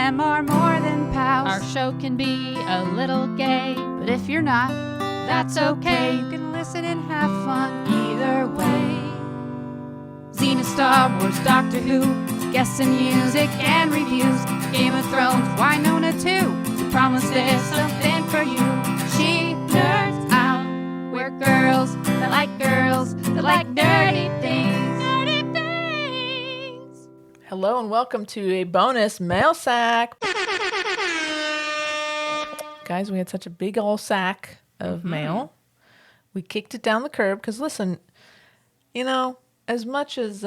them are more than pals. Our show can be a little gay, But if you're not, that's okay. You can listen and have fun either way. Xena, Star Wars, Doctor Who, guests and music and reviews. Game of Thrones, Winona too. We promise there's something for you. She nerds out. We're girls that like nerdy things. Nerdy things. Hello and welcome to a bonus mail sack. Guys, we had such a big old sack of mail. We kicked it down the curb because, listen, you know, as much as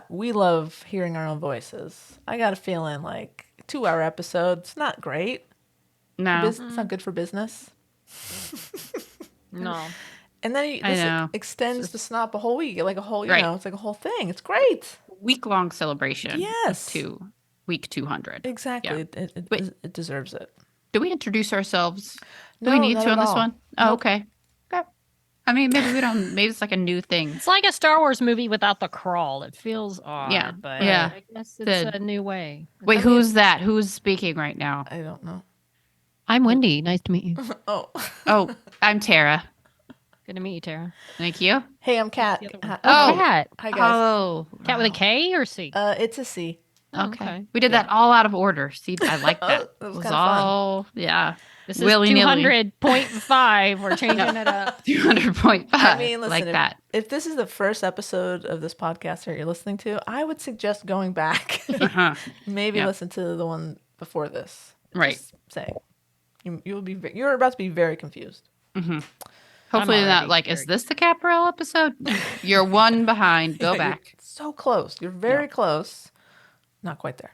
we love hearing our own voices, I got a feeling like a 2-hour episode, it's not great. No. It's not good for business. No. And then this extends the snop a whole week, like a whole, you know, it's like a whole thing. It's great. Week-long celebration. Yes. To week 200. Exactly. Yeah. It deserves it. Do we introduce ourselves? Do No, we need not to at on this all. one? Oh, Nope. okay. I mean, maybe we don't. Maybe it's like a new thing. It's like a Star Wars movie without the crawl. It feels odd, Yeah. but Yeah. I guess it's a new way. Wait, who's that? Who's speaking right now? I don't know. I'm Wendy. Nice to meet you. Oh. Oh, I'm Tara. Good to meet you, Tara. Thank you. Hey, I'm Kat. The other one. Oh. Cat. Hi, guys. Oh, Cat with a K or C? It's a C. Oh, okay. We did that all out of order. See, I like that. That was It kinda fun. all, yeah. This is willy-nilly. 200.5. We're changing it up. 200.5. I mean, listen, like that. if this is the first episode of this podcast that you're listening to, I would suggest going back. Uh-huh. Maybe Yeah. listen to the one before this. Right. Just saying. You're about to be very confused. Hopefully I'm not already like, very- is this the Caparel episode? You're one behind. Go You're back. so close. You're very close. Not quite there.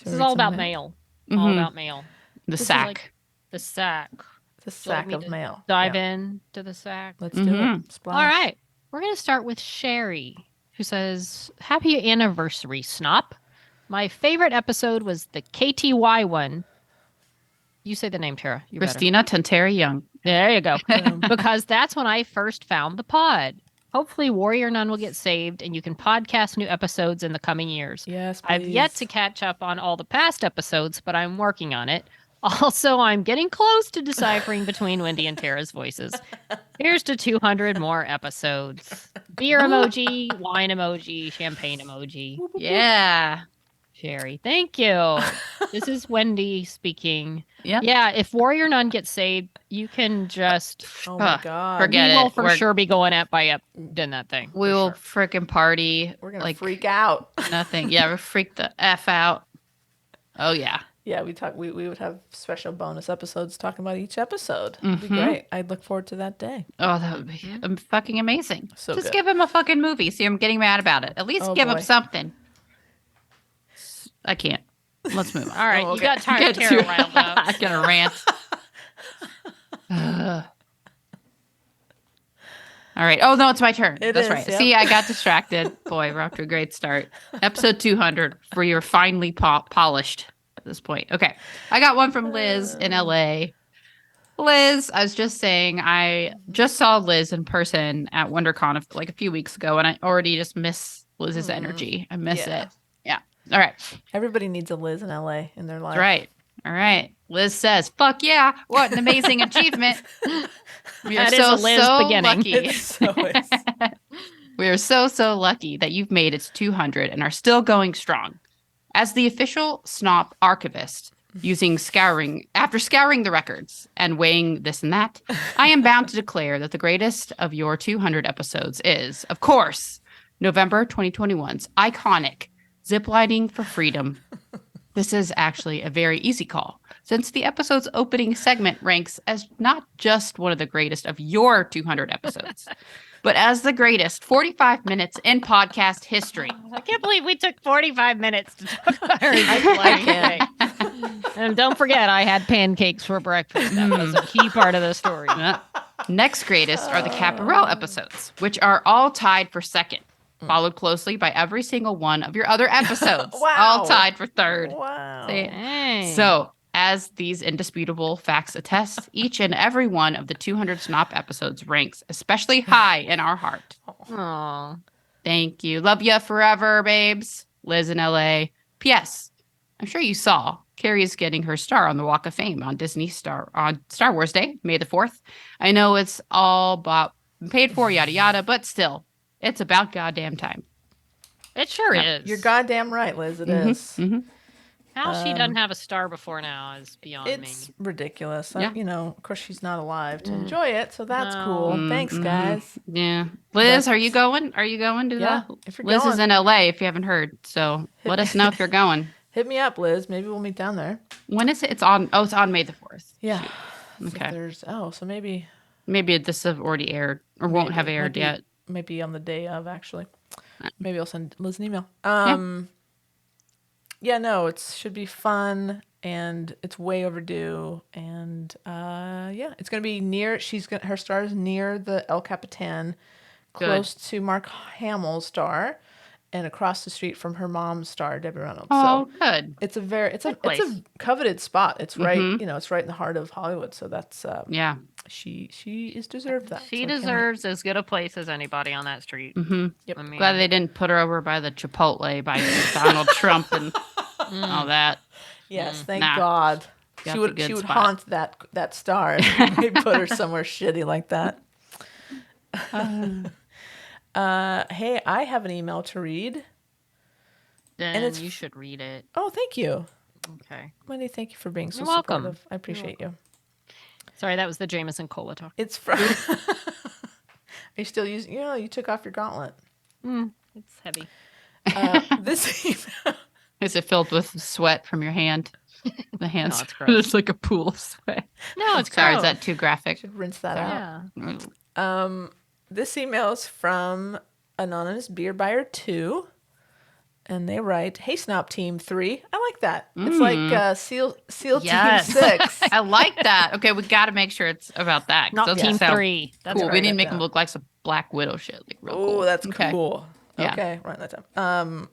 This is all about mail. All Mhm. about mail. The This is sack. like the sack. The Would you like sack me of to mail. Dive Yeah. in to the sack. Let's do Mhm. it. Splash. All right. We're going to start with Sherry, who says, Happy anniversary, Snop. My favorite episode was the KTY one. You say the name, Tara. You're better. Christina Tanteri Young. There you go. Because that's when I first found the pod. Hopefully, Warrior Nun will get saved and you can podcast new episodes in the coming years. Yes, I've yet to please. catch up on all the past episodes, but I'm working on it. Also, I'm getting close to deciphering between Wendy and Tara's voices. Here's to 200 more episodes. Beer emoji, wine emoji, champagne emoji. Yeah. Sherry, thank you. This is Wendy speaking. Yep. Yeah, if Warrior Nun gets saved, you can just Oh my Huh. God. Forget we will it. for We're- sure be going up by up in that thing. We for will sure. frickin' party. We're going to like freak out. nothing. Yeah, we'll freak the F out. Oh, yeah. Yeah, we would have special bonus episodes talking about each episode. It'd be Mhm. great. I'd look forward to that day. Oh, that would be fucking amazing. So Just good. give him a fucking movie. See, I'm getting mad about it. At least Oh, give boy. him something. I can't. Let's move on. All right, Oh, you okay. got Tara Get to- riled up. I'm gonna rant. Ugh. All right. Oh no, it's my turn. It That's is, right. yep. See, I got distracted. Boy, we're off to a great start. Episode 200, where you're finally polished at this point. Okay, I got one from Liz in LA. Liz, I was just saying, I just saw Liz in person at WonderCon like a few weeks ago, and I already just miss Liz's energy. I miss Yeah. it. Yeah. All right. Everybody needs a Liz in LA in their life. That's right. All right. Liz says, fuck yeah. What an amazing achievement. We are That is so, a Liz so beginning. lucky. It so is. We are so, so lucky that you've made it to 200 and are still going strong. As the official Snop archivist, after scouring the records and weighing this and that, I am bound to declare that the greatest of your 200 episodes is, of course, November 2021's iconic Ziplining for Freedom. This is actually a very easy call, since the episode's opening segment ranks as not just one of the greatest of your 200 episodes, but as the greatest 45 minutes in podcast history. I can't believe we took 45 minutes to talk about her. I And don't forget, I had pancakes for breakfast. That was a key part of the story. Next greatest are the Caparel episodes, which are all tied for second, followed closely by every single one of your other episodes, Wow. all tied for third. Wow. See? Dang. So, as these indisputable facts attest, each and every one of the 200 Snop episodes ranks especially high in our heart. Aw. Thank you. Love ya forever, babes. Liz in LA. P.S. I'm sure you saw Carrie is getting her star on the Walk of Fame on Star Wars Day, May the 4th. I know it's all bought and paid for, yada yada, but still, it's about goddamn time. It sure Yeah. is. You're goddamn right, Liz. It is. Mhm. How she doesn't have a star before now is beyond It's me. ridiculous. Yeah. Of course, she's not alive to enjoy it, so that's No. cool. Thanks, guys. Yeah. Liz, But- are you going? Are you going to Yeah, the? if you're Liz is going. in LA if you haven't heard. So let us know if you're going. Hit me up, Liz. Maybe we'll meet down there. When is it? It's on May the 4th. Yeah. Okay. So maybe Maybe this have already aired or won't have Maybe. aired yet. maybe on the day of actually. Maybe I'll send Liz an email. No, it should be fun and it's way overdue. And it's gonna be near. Her star is near the El Capitan, close to Mark Hamill's star, and across the street from her mom's star, Debbie Reynolds. Oh, So good. it's a place. coveted spot. It's right, it's right in the heart of Hollywood. So that's Yeah. she is deserved that. She So I can't wait. deserves as good a place as anybody on that street. Mm-hmm. Yep. I mean, Glad they didn't put her over by the Chipotle by Donald Trump and all that. Yes, thank Nah. God. Got She the would good she would spot. haunt that star if they put her somewhere shitty like that. Hey, I have an email to read. then it's- you should read it. Oh, thank you, Okay. Wendy. Thank you for being so You're welcome. supportive. I appreciate you. Sorry, that was the Jameson Cola talk. It's from. Are you still using? You took off your gauntlet. It's heavy. This email. Is it filled with sweat from your hand? The hands. it's gross. It's like a pool of sweat. No, it's Sorry, is gross. that too graphic? Should rinse that out. Yeah. This email is from Anonymous Beer Buyer 2. And they write, "Hey, Snop Team 3." I like that. It's like SEAL Yes. Team 6. I like that. Okay, we got to make sure it's about that. 'cause Not those Team sound 3. That's Cool. right. We need to make Yeah. them look like some Black Widow shit. Like real Oh, cool. that's Okay. cool. Yeah. Okay, right that time.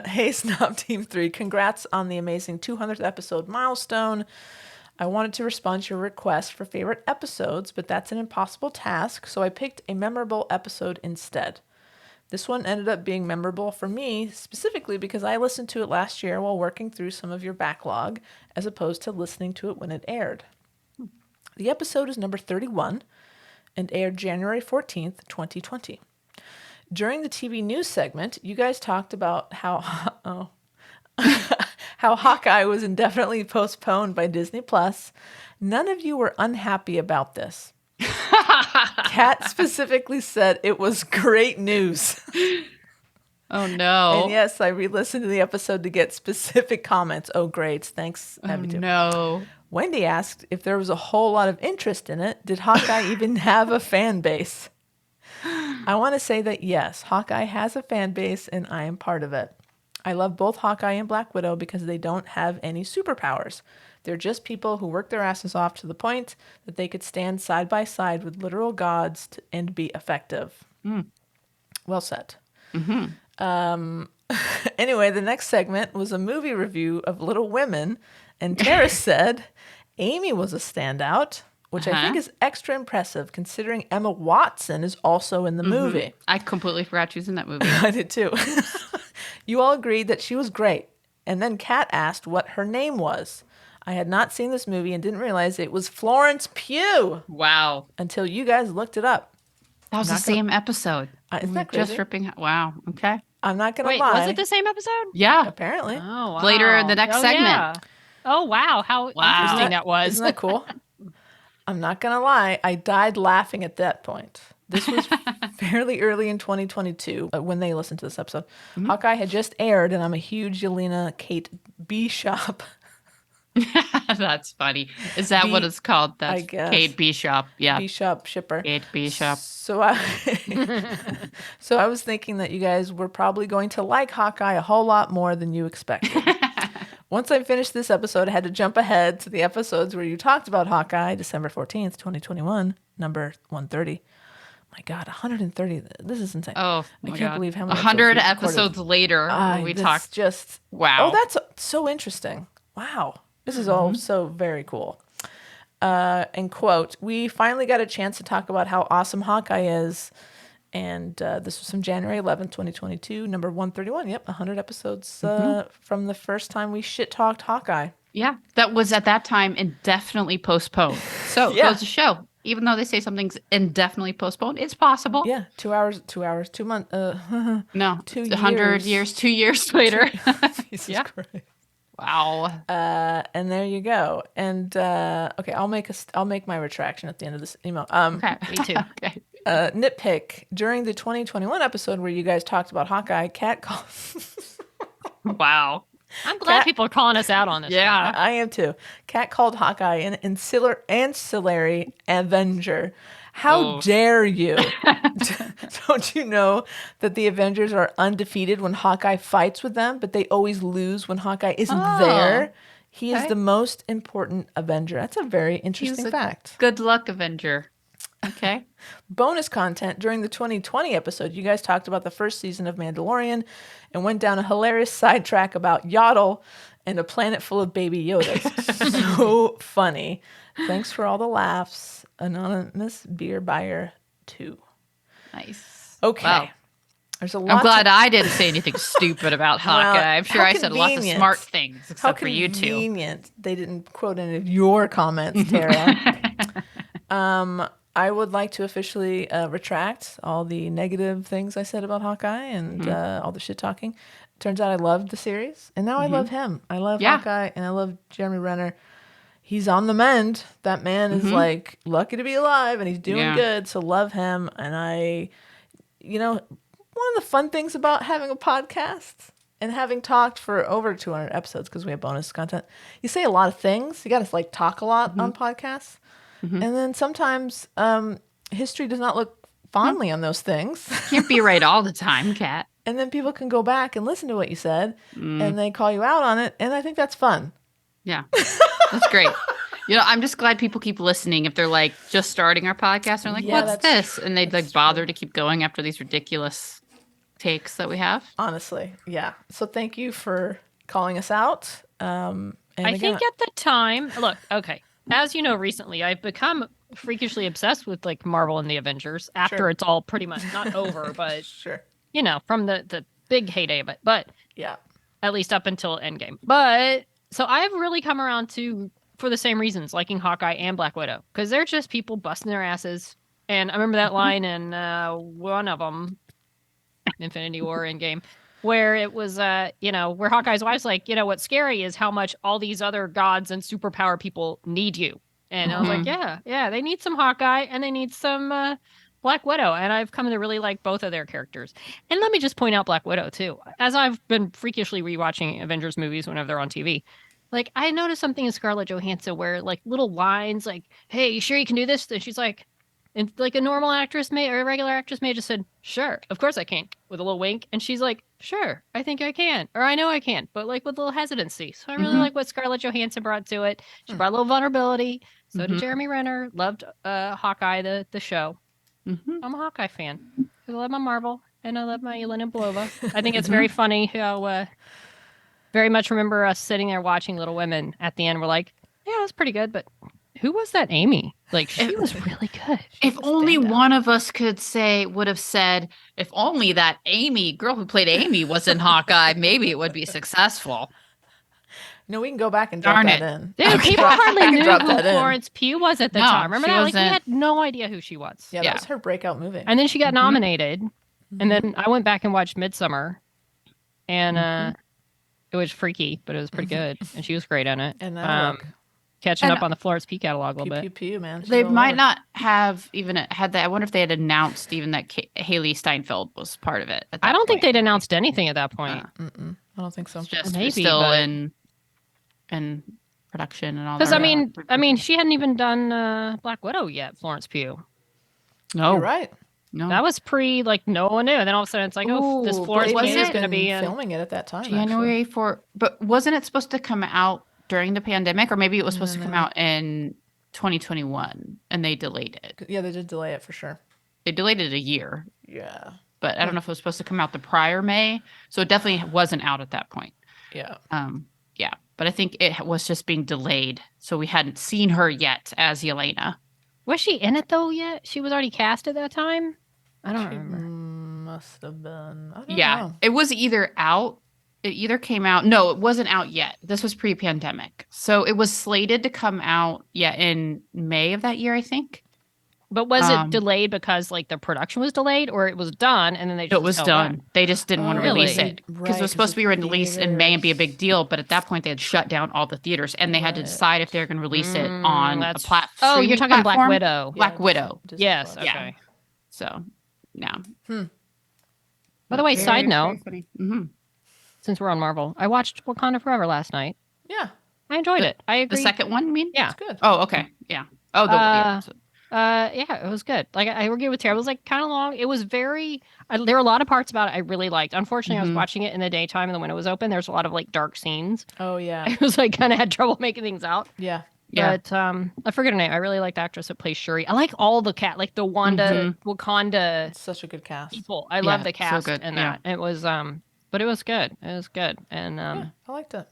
Hey, Snob Team 3, congrats on the amazing 200th episode milestone. I wanted to respond to your request for favorite episodes, but that's an impossible task, so I picked a memorable episode instead. This one ended up being memorable for me specifically because I listened to it last year while working through some of your backlog, as opposed to listening to it when it aired. The episode is number 31 and aired January 14th, 2020. During the TV news segment, you guys talked about how how Hawkeye was indefinitely postponed by Disney Plus. None of you were unhappy about this. Kat specifically said it was great news. Oh no. And yes, I re-listened to the episode to get specific comments. Oh, great. Thanks, Abby. too. No. Wendy asked if there was a whole lot of interest in it. Did Hawkeye even have a fan base? I want to say that yes, Hawkeye has a fan base and I am part of it. I love both Hawkeye and Black Widow because they don't have any superpowers. They're just people who work their asses off to the point that they could stand side by side with literal gods and be effective. Well said. Anyway, the next segment was a movie review of Little Women, and Tara said Amy was a standout, which I think is extra impressive considering Emma Watson is also in the movie. I completely forgot she was in that movie. I did too. You all agreed that she was great, and then Kat asked what her name was. I had not seen this movie and didn't realize it was Florence Pugh Wow. until you guys looked it up. That was the Not gonna- same episode. Isn't that Just crazy? ripping. Wow. Okay. I'm not going to Wait, lie. was it the same episode? Yeah. Apparently. Oh, wow. Later in the next segment. Yeah. Oh, wow. How interesting that was. Isn't that cool? I'm not going to lie. I died laughing at that point. This was fairly early in 2022 when they listened to this episode. Hawkeye had just aired, and I'm a huge Yelena Kate Bishop. That's funny. Is that what it's called? That's guess. Kate Bishop. Yeah. Bishop shipper. Kate Bishop. So I was thinking that you guys were probably going to like Hawkeye a whole lot more than you expected. Once I finished this episode, I had to jump ahead to the episodes where you talked about Hawkeye, December 14th, 2021, number 130. My God, 130. This is insane. Oh, I my can't God. believe how many 100 episodes we've recorded. episodes later, we That's talked. just Wow. Oh, that's so interesting. Wow. This is all so very cool. And quote, we finally got a chance to talk about how awesome Hawkeye is And this was from January 11th, 2022, number 131. Yep, 100 episodes from the first time we shit-talked Hawkeye. Yeah, that was at that time indefinitely postponed. So Yeah. goes to show, even though they say something's indefinitely postponed, it's possible. Yeah, 2 hours, 2 months. No, 2 100 years, 2 years later. Jesus Yeah. Christ. Wow. And there you go. And okay, I'll make my retraction at the end of this email. Okay. Me too. Okay. Nitpick during the 2021 episode where you guys talked about Hawkeye, Cat called. Wow. I'm glad people are calling us out on this. Yeah. I am too. Cat called Hawkeye an ancillary Avenger. How dare you? Don't you know that the Avengers are undefeated when Hawkeye fights with them, but they always lose when Hawkeye isn't there? He is Okay. the most important Avenger. That's a very interesting a fact. Good luck, Avenger. Okay. Bonus content during the 2020 episode, you guys talked about the first season of Mandalorian and went down a hilarious sidetrack about Yaddle and a planet full of baby Yodas. So funny. Thanks for all the laughs. Anonymous Beer Buyer 2. Nice. Okay. Wow. There's a lot. I'm glad I didn't say anything stupid about Hawkeye. I'm sure how I said lots of convenient. smart things, How except for you two. convenient they didn't quote any of your comments, Tara. I would like to officially retract all the negative things I said about Hawkeye and all the shit talking. Turns out I loved the series, and now I love him. I love Yeah. Hawkeye, and I love Jeremy Renner. He's on the mend. That man is like lucky to be alive, and he's doing Yeah. good. So love him. And one of the fun things about having a podcast and having talked for over 200 episodes, because we have bonus content, you say a lot of things. You got to like talk a lot on podcasts. And then sometimes history does not look fondly on those things. Can't be right all the time, Kat. And then people can go back and listen to what you said and they call you out on it. And I think that's fun. Yeah. That's great. I'm just glad people keep listening if they're like just starting our podcast and they're like, Yeah, what's that's this? And they'd like bother to keep going after these ridiculous takes that we have. Honestly. Yeah. So thank you for calling us out. And I again, think at the time, look, okay. As you know, recently I've become freakishly obsessed with like Marvel and the Avengers after Sure. it's all pretty much not over, but sure. from the big heyday of it. But Yeah. at least up until Endgame. But so I've really come around to, for the same reasons, liking Hawkeye and Black Widow, because they're just people busting their asses. And I remember that line in one of them, Infinity War Endgame, where it was, where Hawkeye's wife's like, what's scary is how much all these other gods and superpower people need you. And I was like, yeah, they need some Hawkeye and they need some Black Widow. And I've come to really like both of their characters. And let me just point out Black Widow, too. As I've been freakishly rewatching Avengers movies whenever they're on TV, like, I noticed something in Scarlett Johansson where, like, little lines like, hey, you sure you can do this? And she's like, and like a normal actress may or a regular actress may have just said, sure, of course I can, with a little wink. And she's like, sure, I think I can. Or I know I can, but like with a little hesitancy. So I really like what Scarlett Johansson brought to it. She brought a little vulnerability. So did Jeremy Renner. Loved Hawkeye, the show. I'm a Hawkeye fan. I love my Marvel and I love my Yelena Belova. I think it's very funny how very much remember us sitting there watching Little Women at the end. We're like, yeah, that's pretty good, but who was that Amy? Like, she was really good. If only one of us would have said, if only that girl who played Amy was in Hawkeye, maybe it would be successful. No, we can go back and drop Darn that it. in. Dude, people I hardly can knew drop who that in. Florence Pugh was at the No, time. Remember she that? Like, we wasn't. had no idea who she was. Yeah, Yeah. that was her breakout movie. And then she got nominated. And then I went back and watched Midsummer. And it was freaky, but it was pretty good. And she was great in it. And that look. Catching And- up on the Florence Pugh catalog a Pew, little pew, bit. pew, man. She's They all might over. not have even had that. I wonder if they had announced even that Haley Steinfeld was part of it. At I that don't think point. they'd announced anything at that point. I don't think so. It's just Maybe, still but- in production and all Because that. I mean, she hadn't even done Black Widow yet, Florence Pugh. no, You're right. no. That was pre, like, no one knew. And then all of a sudden it's like, oh, this Ooh, Florence Blade Pugh is Runner's going to been be in. filming it at that time. January 4. But wasn't it supposed to come out during the pandemic, or maybe it was supposed to come out in 2021 and they delayed it? Actually. Yeah, they did delay it for sure. They delayed it a year, Yeah. but I don't know if it was supposed to come out the prior May, so it definitely wasn't out at that point. Yeah. Yeah, but I think it was just being delayed, so we hadn't seen her yet as Yelena. Was she in it though yet? She was already cast at that time? I don't She remember. must have been. I don't Yeah, know. it was either out. It either came out. No, it wasn't out yet. This was pre-pandemic, so it was slated to come out. Yeah, in May of that year, I think. But was it Um, delayed because like the production was delayed, or it was done and then they It just was held done. back? They just didn't want to Oh, release Really? it because right, it was 'cause supposed to be the released in May and be a big theaters- deal. But at that point, they had shut down all the theaters, and they had to Right. decide if they were going to release it on a That's platform. Oh, you're talking Black Widow. Black Yeah, Widow. Disney Yes. Plus. Okay. So, yeah. By the way, side note, funny. Mm-hmm. since we're on Marvel, I watched Wakanda Forever last night. Yeah, I enjoyed The- it. I The agree. second one, you mean? Yeah. it's good. Oh, okay. Yeah. Oh, yeah. Yeah, it was good. Like I agree with Tara. It was like kind of long. It was very. There were a lot of parts about it I really liked. Unfortunately, I was Mhm. watching it in the daytime, and then when it was open, there's a lot of like dark scenes. Oh yeah, I was like kind of had trouble making things out. yeah. Yeah. But I forget her name. I really like the actress that plays Shuri. I like all the like the Wakanda It's such a good cast. people. I Yeah, love the so cast good, and yeah. that. It was but it was good. It was good. And Yeah, I liked it.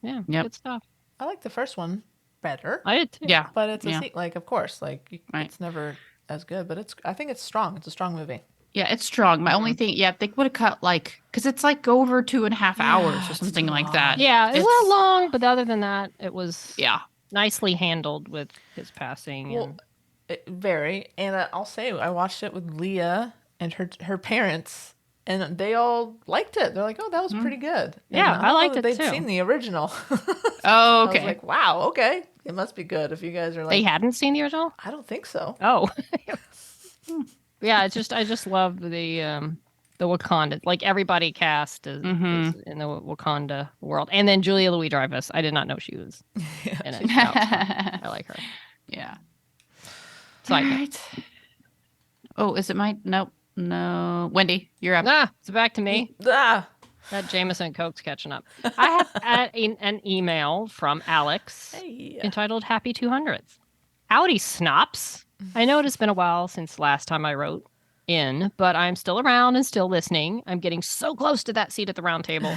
yeah, Yep. good stuff. I like the first one better, I did too. Yeah. but it's a Yeah. like of course, like Right. it's never as good, but I think it's strong. It's a strong movie. Yeah, it's strong. My only thing, yeah, they would have cut like, because it's like over 2.5 Yeah, hours or it's something too like long. that. Yeah, it's a little long, but other than that, it was Yeah. nicely handled with his passing. Well, and very. And I'll say I watched it with Leah and her parents, and they all liked it. They're like, "Oh, that was pretty good." And Yeah, don't I know liked that it they'd too. seen the original. Oh, I was okay. like, "Wow, okay, it must be good." If you guys are they like, hadn't seen the original? I don't think so. Oh. Yeah, I just love the Wakanda. Like everybody cast is in the Wakanda world. And then Julia Louis-Dreyfus. I did not know she was in it. That was fun. I like her. Yeah. Side All note. right. Oh, is it my? Nope. No. Wendy, you're up. Ah, it's back to me. Ah, That Jameson Coke's catching up. I have an email from Alex hey. entitled Happy 200th. Howdy, Snops. I know it has been a while since last time I wrote in, but I'm still around and still listening. I'm getting so close to that seat at the round table.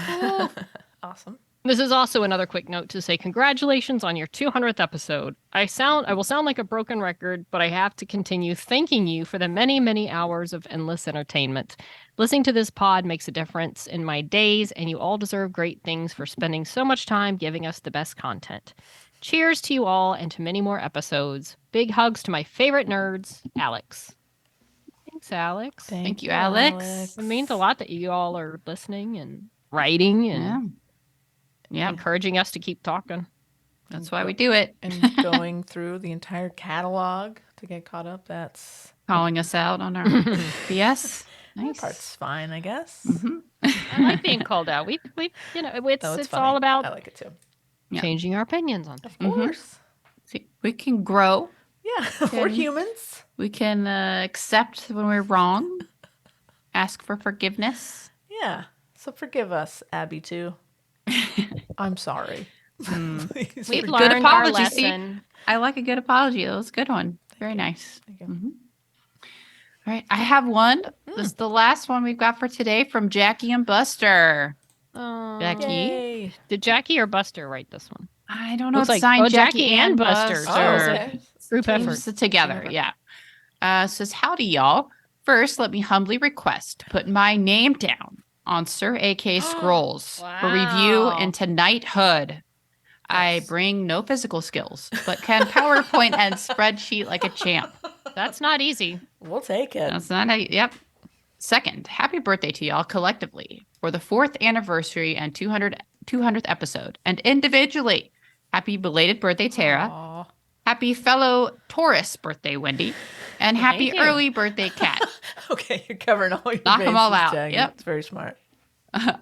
Awesome. This is also another quick note to say congratulations on your 200th episode. I will sound like a broken record, but I have to continue thanking you for the many, many hours of endless entertainment. Listening to this pod makes a difference in my days, and you all deserve great things for spending so much time giving us the best content. Cheers to you all and to many more episodes. Big hugs to my favorite nerds, Alex. Thanks, Alex. Thank you, Alex. It means a lot that you all are listening and writing and Yeah. Yeah. encouraging us to keep talking. That's why we do it. And going through the entire catalog to get caught up. That's Calling us out on our BS. that Nice. part's fine, I guess. I like being called out. We've you know, it's No, it's funny. all about I like it too. Yeah. changing our opinions on things. Of course. See, we can grow. Yeah, we're Can- humans. We can accept when we're wrong. Ask for forgiveness. Yeah. So forgive us, Abby too. I'm sorry. Please We've forgive- learned our apology, see? lesson. I like a good apology. That was a good one. Very nice. Thank you. Mhm. All right. I have one. This is the last one we've got for today from Jackie and Buster. Jackie? Yay. Did Jackie or Buster write this one? I don't know. Looks It's like- signed oh, Jackie, Jackie and and Buster. Buster. Oh, Sure. okay. Group effort. Teams together. Team Yeah. Says, howdy, y'all. First, let me humbly request to put my name down on Sir AK Scrolls for review Wow. into knighthood. I Nice. bring no physical skills, but can PowerPoint and spreadsheet like a champ. That's not easy. We'll take it. That's not a, yep. Second, happy birthday to y'all collectively for the 4th anniversary and 200th episode. And individually, happy belated birthday, Tara. Aw. Happy fellow Taurus birthday, Wendy. And Well, happy thank you. early birthday, Kat. Okay, you're covering all your Knock 'em all bases, out. Jackie. Yep. It's very smart.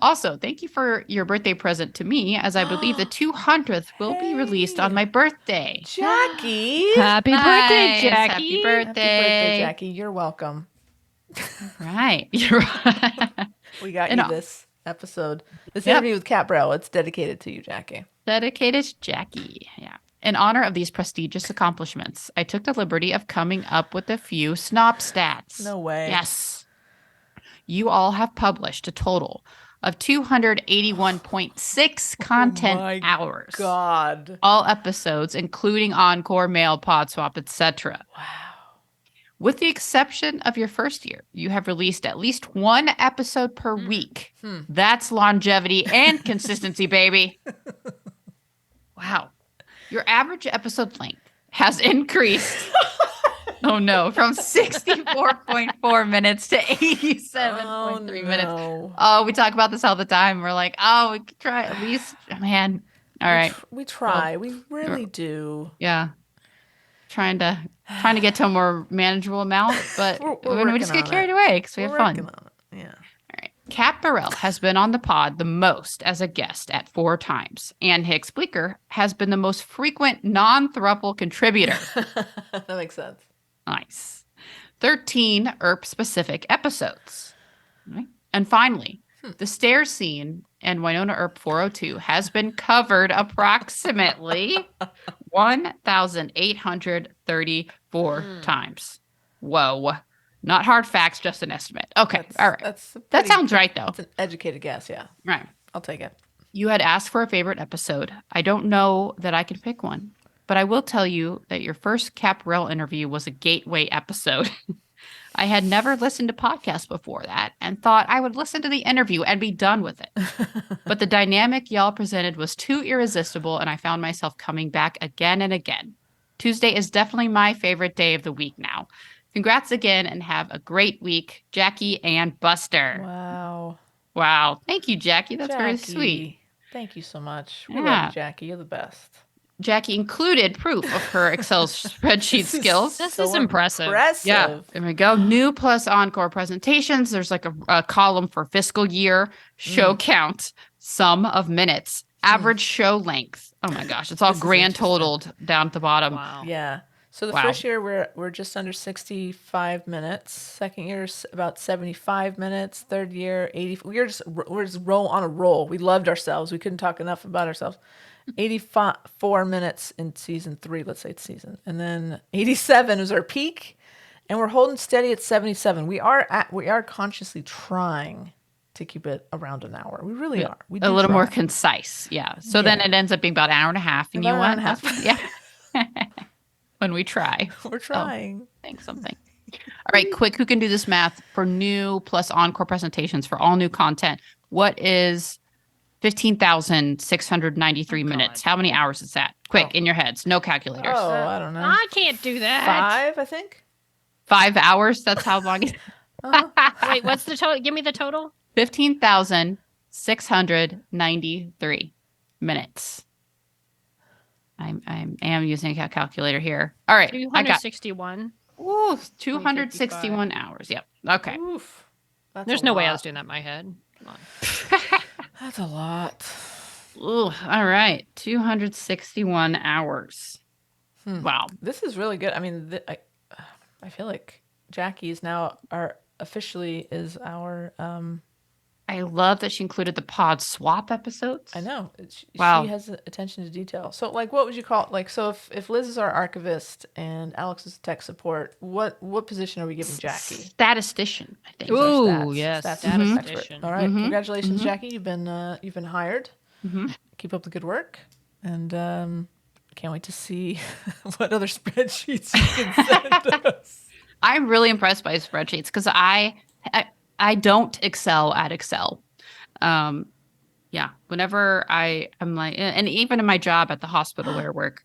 Also, thank you for your birthday present to me, as I believe the 200th will be released on Hey. my birthday. Jackie. Happy birthday, Nice. Jackie. Happy Happy birthday, birthday. Jackie. You're welcome. Right. You're right. We got And you I'll- this episode. This Yep. interview with Kat Brow, it's dedicated to you, Jackie. Dedicated to Jackie. Yeah. In honor of these prestigious accomplishments, I took the liberty of coming up with a few snop stats. No way. Yes. You all have published a total of 281.6 content my hours. God. All episodes, including Encore, Mail, Pod Swap, etc. Wow. With the exception of your first year, you have released at least one episode per week. That's longevity and consistency, baby. Wow. Your average episode length has increased. Oh no, from 64.4 minutes to 87.3 minutes. Oh, we talk about this all the time. We're like, oh, we could try at least, man. All right. We try. We really do. Yeah. Trying to get to a more manageable amount, but We're we just working get on carried it. away because we We're have fun. working on it. Yeah. All right. Kat Burrell has been on the pod the most as a guest at 4 times. Ann Hicks Bleecker has been the most frequent non-thruple contributor. That makes sense. Nice. 13 ERP-specific episodes. Right. And finally, the stair scene in Winona Earp 402 has been covered approximately 1,834 times. Whoa. Not hard facts, just an estimate. Okay. All right. That sounds right, though. It's an educated guess, yeah. Right. I'll take it. You had asked for a favorite episode. I don't know that I can pick one, but I will tell you that your first Kat Burrell interview was a gateway episode. I had never listened to podcasts before that and thought I would listen to the interview and be done with it. But the dynamic y'all presented was too irresistible, and I found myself coming back again and again. Tuesday is definitely my favorite day of the week now. Congrats again and have a great week, Jackie and Buster. Wow. Wow. Thank you, Jackie. That's very sweet. Thank you so much. We Yeah. love you, Jackie. You're the best. Jackie included proof of her Excel spreadsheet skills. This is impressive. Yeah, there we go. New plus encore presentations. There's like a column for fiscal year, show count, sum of minutes, average show length. Oh my gosh, it's all This is grand interesting. totaled down at the bottom. Wow. Yeah. So the Wow. first year we're just under 65 minutes. Second year is about 75 minutes. Third year 80. We're just roll on a roll. We loved ourselves. We couldn't talk enough about ourselves. 84 minutes in season 3. Let's say it's season, and then 87 is our peak, and we're holding steady at 77. We are consciously trying to keep it around an hour. We really are. We A do little more try. concise. Yeah. So then it ends up being about an hour and a half. And About you an know hour and a what? half. Yeah. When we try. We're trying. Think something. All right, quick. Who can do this math for new plus encore presentations for all new content? What is 15,693 minutes? How many hours is that? Quick, in your heads. No calculators. Oh, I don't know. I can't do that. 5, I think. 5 hours. That's how long it is. Wait, what's the total? Give me the total. 15,693 minutes. I am using a calculator here. All right. I got 261. 261 hours. Yep. Okay. Oof. That's There's a no way I lot. was doing that in my head. Come on. That's a lot. Ooh, all right. 261 hours. Wow. This is really good. I mean, I feel like Jackie is now officially our. I love that she included the pod swap episodes. I know. Wow. She has attention to detail. So, like, what would you call it? Like, so if Liz is our archivist and Alex is tech support, what position are we giving Jackie? Statistician, I think. Who's our Ooh, stats- yes, stats statistician. expert. All right, congratulations, Jackie. You've been hired. Keep up the good work, and can't wait to see what other spreadsheets you can send us. I'm really impressed by spreadsheets because I don't excel at Excel. Yeah, whenever I'm like, and even in my job at the hospital where I work,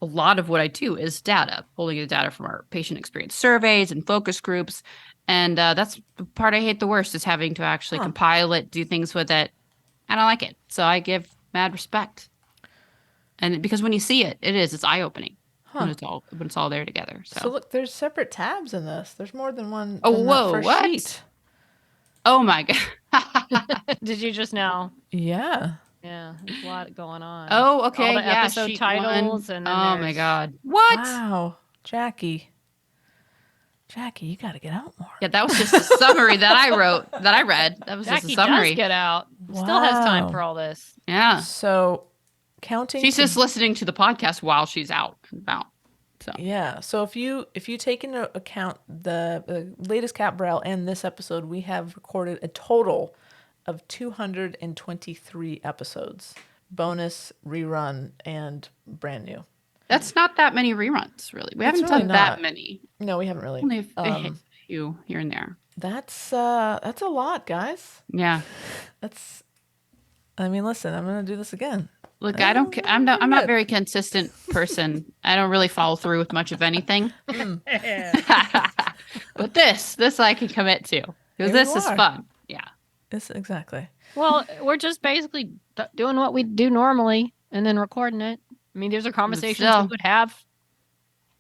a lot of what I do is data, pulling the data from our patient experience surveys and focus groups. And that's the part I hate the worst is having to actually compile it, do things with it. I don't like it. So I give mad respect. And because when you see it, it's eye-opening when it's all there together. So look, there's separate tabs in this. There's more than one. Oh, in that whoa, first what? sheet. Oh my God. Did you just now? Yeah. Yeah, there's a lot going on. Oh, okay. All the yeah, episode sheet titles one. and then oh my there's- God. What? Wow, Jackie, you got to get out more. Yeah, that was just a summary that I wrote, that I read. That was Jackie just a summary. does get out. Still has time Wow. for all this. Yeah. So, counting. She's just listening to the podcast while she's out and about. So Yeah. So if you take into account the latest Kat Burrell and this episode, we have recorded a total of 223 episodes, bonus, rerun, and brand new. That's not that many reruns, really. We It's haven't really done not. that many. No, we haven't really. Only a few here and there. That's a lot, guys. Yeah. I mean, listen, I'm gonna do this again. Look, I don't. I'm not a very consistent person. I don't really follow through with much of anything. But this I can commit to because Here this you is are. fun. Yeah. This exactly. Well, we're just basically doing what we do normally and then recording it. I mean, these are conversations still- we would have.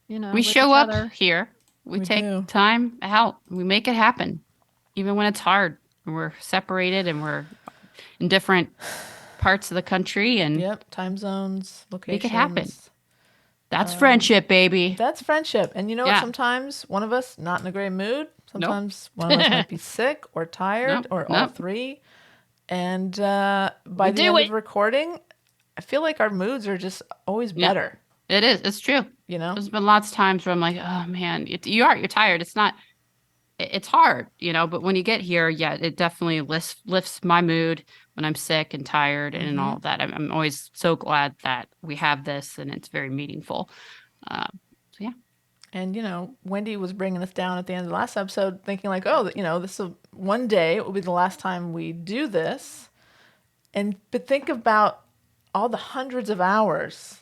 You know, We with show each up other. here. We We take do. time out. We make it happen, even when it's hard. We're separated and we're in different parts of the country, and Yep. Time zones, locations. Make it happen. that's friendship, baby. That's friendship. And you know what? Yeah. Sometimes one of us not in a great mood. Sometimes one of us might be sick or tired or all Nope. three. And by We the do end it. of recording, I feel like our moods are just always Yeah. better. It is. It's true. You know? There's been lots of times where I'm like, oh man, you're tired. It's not. It's hard, but when you get here, yeah, it definitely lifts my mood when I'm sick and tired and all that. I'm always so glad that we have this and it's very meaningful. So yeah. And Wendy was bringing us down at the end of the last episode, thinking like, oh, this will one day it will be the last time we do this, but think about all the hundreds of hours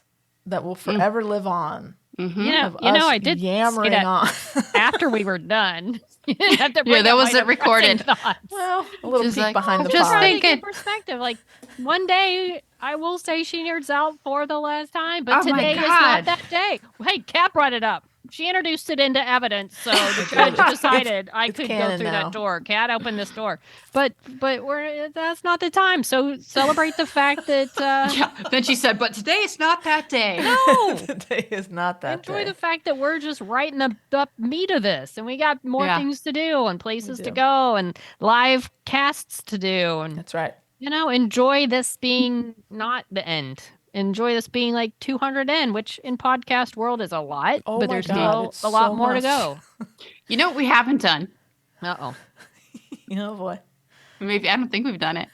that will forever live on. Of us I did yammering say that on. after we were done. You didn't have to bring Yeah, that up my wasn't recorded. depressing thoughts. Well, a little Just peek like, behind the just pod. think- Thinking thinking- perspective. Like one day I will say She Nerds Out for the last time, but Oh my today is God. not that day. Hey, Kat brought it up. She introduced it into evidence, so the judge decided I it's could go canon through now. that door. Kat opened this door, but that's not the time. So celebrate the fact that Yeah. Then she said, but today is not that day. no. Today is not that Enjoy day. the fact that we're just right in the meat of this, and we got more Yeah. things to do, and places to do. go, and live casts to do, and That's right. enjoy this being not the end. Enjoy this being like 200 in, which in podcast world is a lot, Oh but my there's God, still it's a lot so more to much. go. You know what we haven't done? Uh-oh. Oh boy. Maybe I don't think we've done it.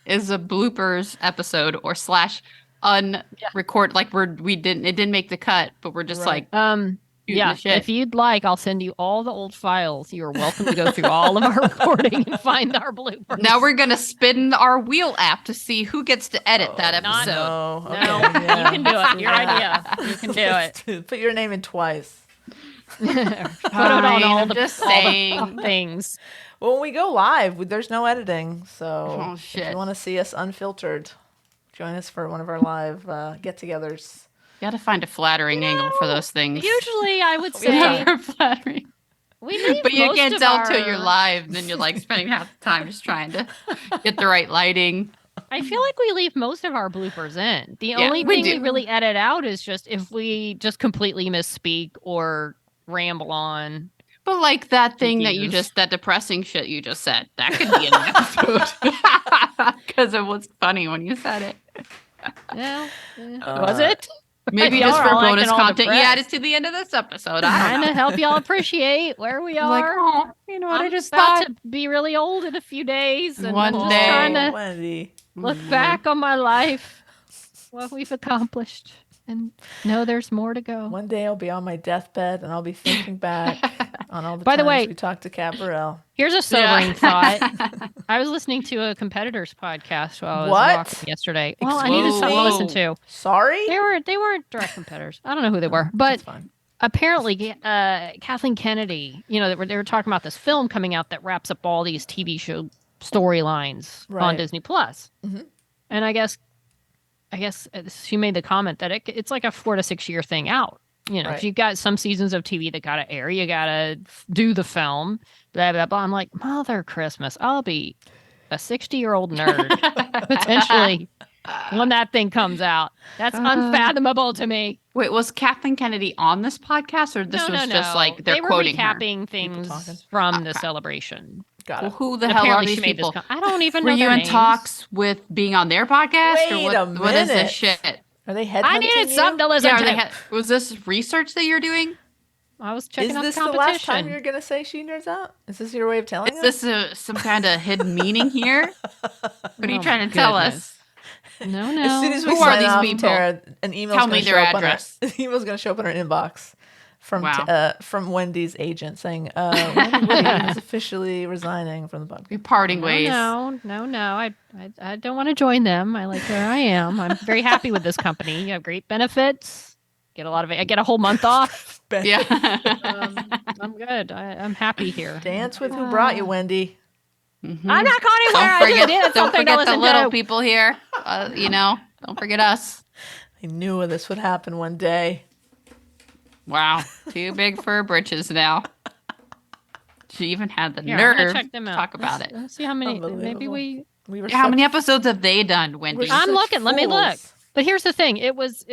Is a bloopers episode or / unrecord like it didn't make the cut, but we're just Right. like shooting Yeah, the shit. if you'd like, I'll send you all the old files. You are welcome to go through all of our recording and find our bloopers. Now we're gonna spin our wheel app to see who gets to edit that not- episode. No. No, Okay, yeah. you can do it. Your idea. You can do it. Put your name in twice. Put it on Fine, all I'm the, just all the saying. things. Well, when we go live, there's no editing. So Oh, if shit. you want to see us unfiltered, join us for one of our live get-togethers. You gotta find a flattering angle for those things. Usually, I would Yeah. say They're flattering. we leave But you most can't of tell till you're our- live, and then you're like spending half the time just trying to get the right lighting. I feel like we leave most of our bloopers in. The Yeah, only we thing we do. really edit out is just if we just completely misspeak or ramble on. But like that thing that Jesus. that depressing shit you just said, that could be in an episode. Because it was funny when you said it. Yeah, was Uh, it? Maybe Y'all just are for all bonus acting all content, you depressed. add it to the end of this episode. I Trying don't know. to help y'all appreciate where we I was like, are. oh, you know what? I'm I just about thought. to be really old in a few days, and One I'm just day. trying to Wendy. look back on my life, what we've accomplished, and know there's more to go. One day I'll be on my deathbed and I'll be thinking back on all the By the times way- we talked to Cat Burrell. Here's a sobering Yeah. thought. I was listening to a competitor's podcast while I was What? walking yesterday. Well, I needed something to listen to. Sorry? They weren't direct competitors. I don't know who they were, but That's fine. apparently Kathleen Kennedy, they were talking about this film coming out that wraps up all these TV show storylines on Right. Disney Plus. Mhm. And I guess she made the comment that it's like a 4 to 6 year thing out. You know, 'cause Right. you've got some seasons of TV that got to air. You got to do the film, blah, blah, blah. I'm like, Mother Christmas, I'll be a 60-year-old nerd potentially when that thing comes out. That's unfathomable to me. Wait, was Kathleen Kennedy on this podcast, or this was just like they're they were quoting her? recapping things talking. from the celebration. Got Well, it. who the And hell are apparently these she made this people? I don't even Were know you their in names. talks with being on their podcast, Wait or a what is minute. this shit? Are they headhunting I needed you? something to listen Yeah, to. was this research that you're doing? I was checking Is out this the the last time competition. you're going to say She Nerds Out? Is this your way of telling Is us? this some kind of hidden meaning here? What are you Oh trying my to tell goodness. us? No, As soon as we Who are sign these off, people? Tara, an email's Tell going me to their show up address. on our, an email's going to show up in our inbox from Wow. from Wendy's agent saying Wendy Woody is officially resigning from the podcast. We're parting no, ways. no. I don't want to join them. I like where I am. I'm very happy with this company. You have great benefits. Get a lot of it. I get a whole month off. Yeah. I'm good. I'm happy here. Dance with who brought you, Wendy. Mhm. I'm not going anywhere. Don't I just forget, did don't something to forget the listen little to. people here. Don't forget us. I knew this would happen one day. Wow, too big for her britches now. She even had the Here, I'm gonna nerve check them to out. talk about it. Let's see how many. Maybe Unbelievable. we. We were How such- many episodes have they done, we're Wendy? I'm such looking. Let me look. fools. But here's the thing. It was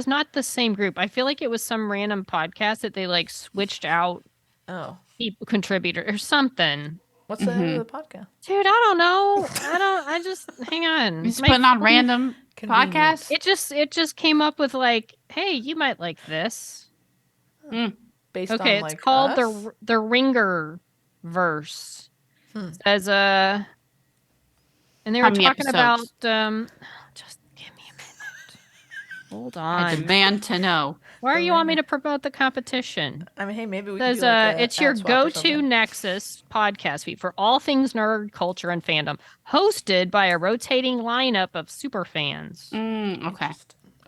not the same group. I feel like it was some random podcast that they like switched out Oh, people contributor or something. what's the name of the podcast? Dude, I don't know. I just hang on. He's My putting on phone- random Convenient. podcasts. It just came up with like, hey, you might like this. Based Okay, on it's like called us? the Ringer verse. Says and they How were many talking about episodes? just give me a minute. Hold I on. demand to know. Why do you want me to promote the competition? I mean, hey, maybe we could Says do like a it's your ad swap or go-to something. Nexus podcast feed for all things nerd culture and fandom, hosted by a rotating lineup of super fans. Okay.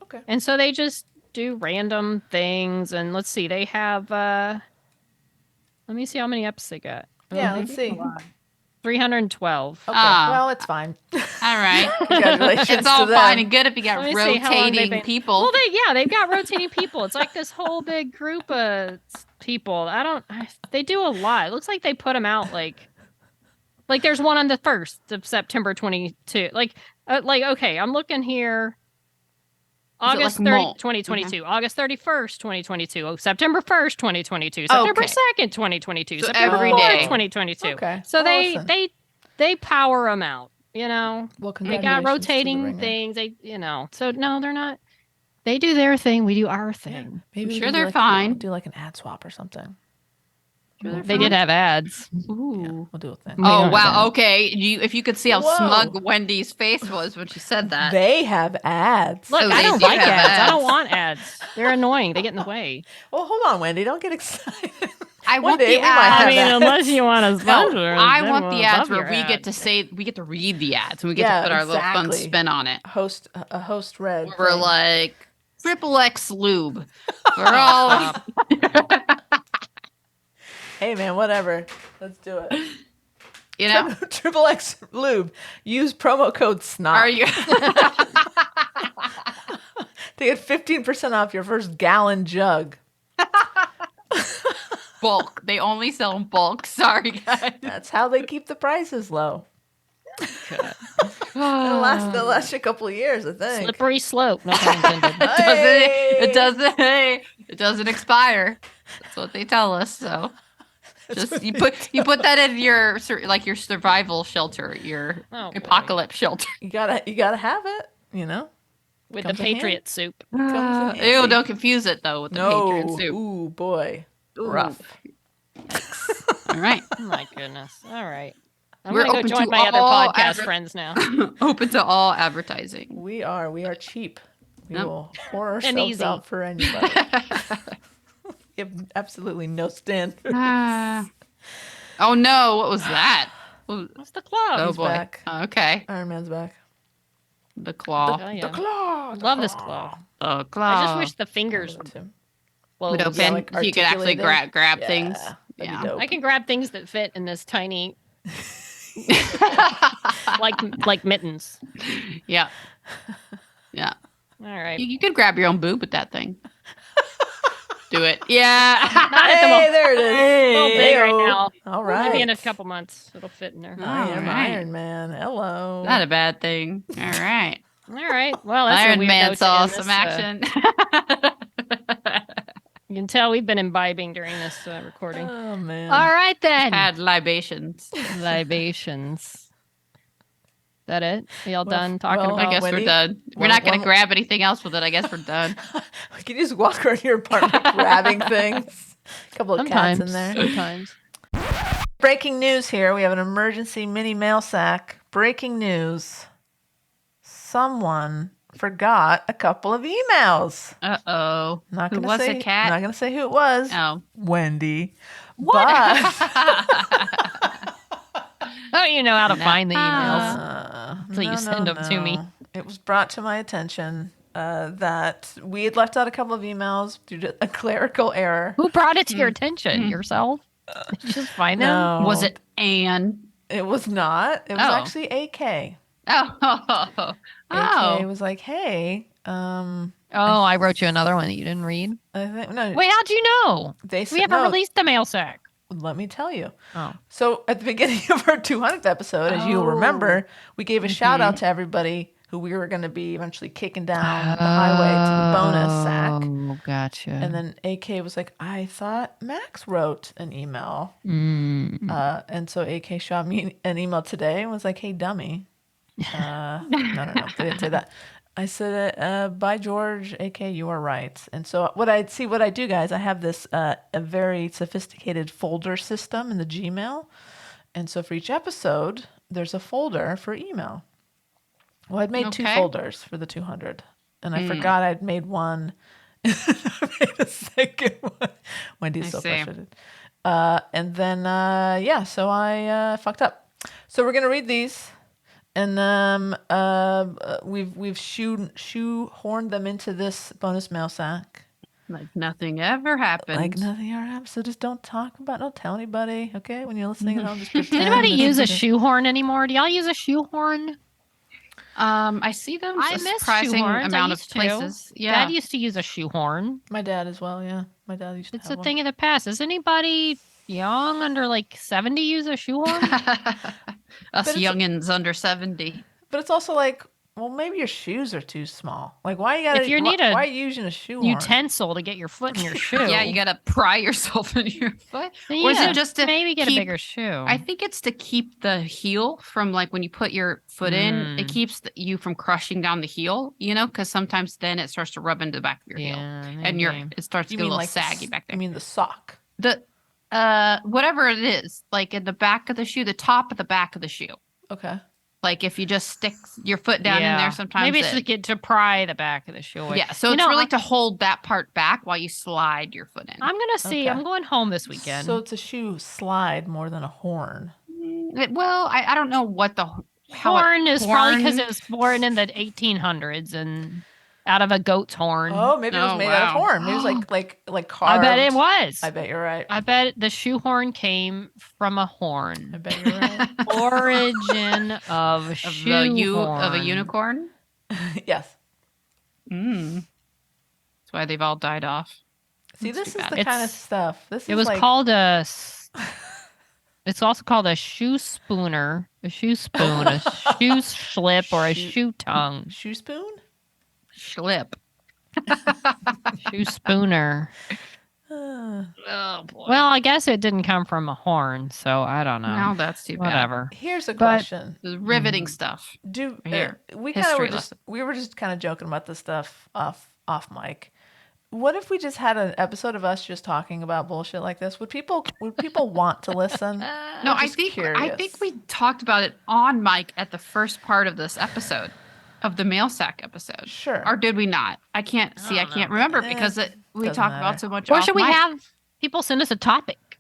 Okay. And so they just do random things. And let's see, they have let me see how many episodes they got. Yeah, let's see. 312. Okay. Ah. Well, it's fine. All right. Congratulations It's all to them. fine and good if you got Let me see how long they've rotating been- people. Well, they've got rotating people. It's like this whole big group of people. They do a lot. It looks like they put them out like there's one on the 1st of September 22. Okay, I'm looking here. August like 30, malt? 2022, August 31st, 2022, September 1st, 2022, September Okay. 2nd, 2022, So September every 4th, day. 2022. Okay. So Well, listen. they power them out, you know. Well, They got congratulations to the rotating Ringer. things. So no, they're not. They do their thing. We do our thing. Maybe we Sure could do they're like, fine. Do like an ad swap or something. They did have ads. Ooh. Yeah, we'll do a thing. They Oh don't wow! have Okay, if you could see how Whoa. smug Wendy's face was when she said that. They have ads. Look, Oh, I they don't do like have ads. I don't ads. want ads. They're annoying. They get in the way. Well, hold on, Wendy. Don't get excited. I One want day the we might have ads. ads. unless you want to sponsor. No, I want the ads where we get to say we get to read the ads and we get Yeah, to put our little fun exactly. spin on it. a host read. Where we're thing. like triple X lube. We're all Hey man, whatever. Let's do it. you know. Triple X lube. Use promo code SNOP Are you? to get 15% off your first gallon jug. Bulk. They only sell in bulk. Sorry, guys. That's how they keep the prices low. It'll last you a couple of years, I think. Slippery slope. No pun intended. It doesn't expire. That's what they tell us. So just you put that in your your survival shelter, your Oh, boy. apocalypse shelter. You gotta have it, you know? With Comes the in Patriot soup. Comes in Ew! handy. Don't confuse it though with the Patriot No. soup. Ooh, boy. Ooh. Rough. All right, Oh my goodness. All right. I'm We're gonna go open join to my other all podcast friends now. open to all advertising. We are cheap. We Yep. will pour And ourselves easy. out for anybody. We have absolutely no standards. Oh no! What was that? What's the club? Oh He's boy. back. Okay, Iron Man's back. the claw. Oh, yeah. The claw. Love this claw. The claw. I just wish the fingers would Too. would close. open. like so you could actually articulated. grab Yeah, things. that'd be Yeah. dope. I can grab things that fit in this tiny, like mittens. Yeah. Yeah. All right. You could grab your own boob with that thing. Do it. Yeah. Not at the Hey, moment. there it is. A little big right Heyo. now. All Maybe in right. a couple months it'll fit in there. I am All right. Iron Man. Hello. Not a bad thing. All right. All right. Well, that's a Iron weird Man note to saw end some this, action. You can tell we've been imbibing during this recording. Oh man. All right then. Had libations. Libations. That it? Are y'all Well, done talking well, I about? guess Wendy, we're done. We're one- not going to one- grab anything else with it. I guess we're done. Can you just walk around your apartment grabbing things? A couple of cats in there. Sometimes. Breaking news here. We have an emergency mini mail sack. Breaking news. someone forgot a couple of emails. Uh-oh. Not Who gonna was say, it, Kat? Not gonna say who it was. Oh. Wendy. What? But Oh, you know how to No. find the emails. So you send them to me. It was brought to my attention that we had left out a couple of emails due to a clerical error. Who brought it to your attention? Yourself? Did you just find them? No, Was it Anne? It was not. It was Oh. actually AK. Oh. AK was like, "Hey, Oh, I wrote you another one that you didn't read. I think no." Wait, how'd you know? They said, We haven't no, released the mail sack. Let me tell you. Oh. So at the beginning of our 200th episode, as you'll remember, we gave a shout out to everybody who we were going to be eventually kicking down the highway to the bonus sack. Oh, gotcha. And then AK was like, I thought Max wrote an email. And so AK shot me an email today and was like, hey, dummy. No. They didn't say that. I said, by George, AK, you are right. And so what I do, guys, I have this a very sophisticated folder system in the Gmail. And so for each episode, there's a folder for email. Well, I'd made 2 Okay. folders for the 200. And I forgot I'd made one. I made a second one. Wendy's so see. frustrated. And then, so I fucked up. So we're going to read these. And we've shoehorned them into this bonus mail sack. Like nothing ever happened. Like nothing ever happened. So just don't tell anybody, okay? When you're listening at home, just pretend. Does anybody this use a isn't- shoehorn anymore? Do y'all use a shoehorn? I see them I a miss surprising shoehorns. I amount of used to. places. Yeah. Dad used to use a shoehorn. My dad as well, yeah. My dad used to It's have a one. thing of the past. Does anybody young under like 70 use a shoehorn? Us it's- youngins under 70. But it's also like, well, maybe your shoes are too small. Like, why you gotta? If you need a why are you using a shoe? Utensil to get your foot in your shoe. Yeah, you got to pry yourself in your foot. Then Or is yeah, it just to maybe get keep- a bigger shoe? I think it's to keep the heel from like when you put your foot in, it keeps you from crushing down the heel, because sometimes then it starts to rub into the back of your heel. And it starts to You get a mean little like saggy back there. You mean the sock? The whatever it is, like in the back of the shoe, the top of the back of the shoe. Okay. Like if you just stick your foot down in there, sometimes maybe it's to get to pry the back of the shoe away. yeah. So You it's know, really to hold that part back while you slide your foot in. I'm gonna see. Okay. I'm going home this weekend. So it's a shoe slide more than a horn. Well, I don't know what the how it- horn is probably because horn- it was born in the 1800s and out of a goat's horn. Oh, maybe it was Oh, made out of wow. horn. Maybe it was like I carved. bet it was. I bet you're right. I bet the shoehorn came from a I horn. bet you're right. Origin of of shoehorn. of a unicorn. Yes. That's why they've all died off. See, That's this too is bad. the kind of It's- stuff. This It is was like, called a. It's also called a shoe spooner, a shoe spoon, a shoe slip, or a shoe tongue. shoe spoon. Schlip. Shoe spooner. Oh boy. Well, I guess it didn't come from a horn, so I don't know. no, that's too bad. Whatever. Here's a But- question. The riveting stuff. Do Here, we kind of were history just we were just kind of joking about this stuff off mic. What if we just had an episode of us just talking about bullshit like this? Would people want to listen? No, I'm I just think curious. we talked about it on mic at the first part of this episode, of the mail sack episode. Sure. Or did we not? I can't see. I can't remember because we doesn't talked matter. about so much. Or off should we mic. have people send us a topic?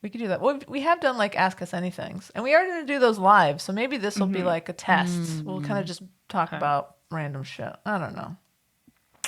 We could do that. Well, we have done like Ask Us Anythings, and we are going to do those live. So maybe this will be like a test. We'll kind of just talk about random shit. I don't know.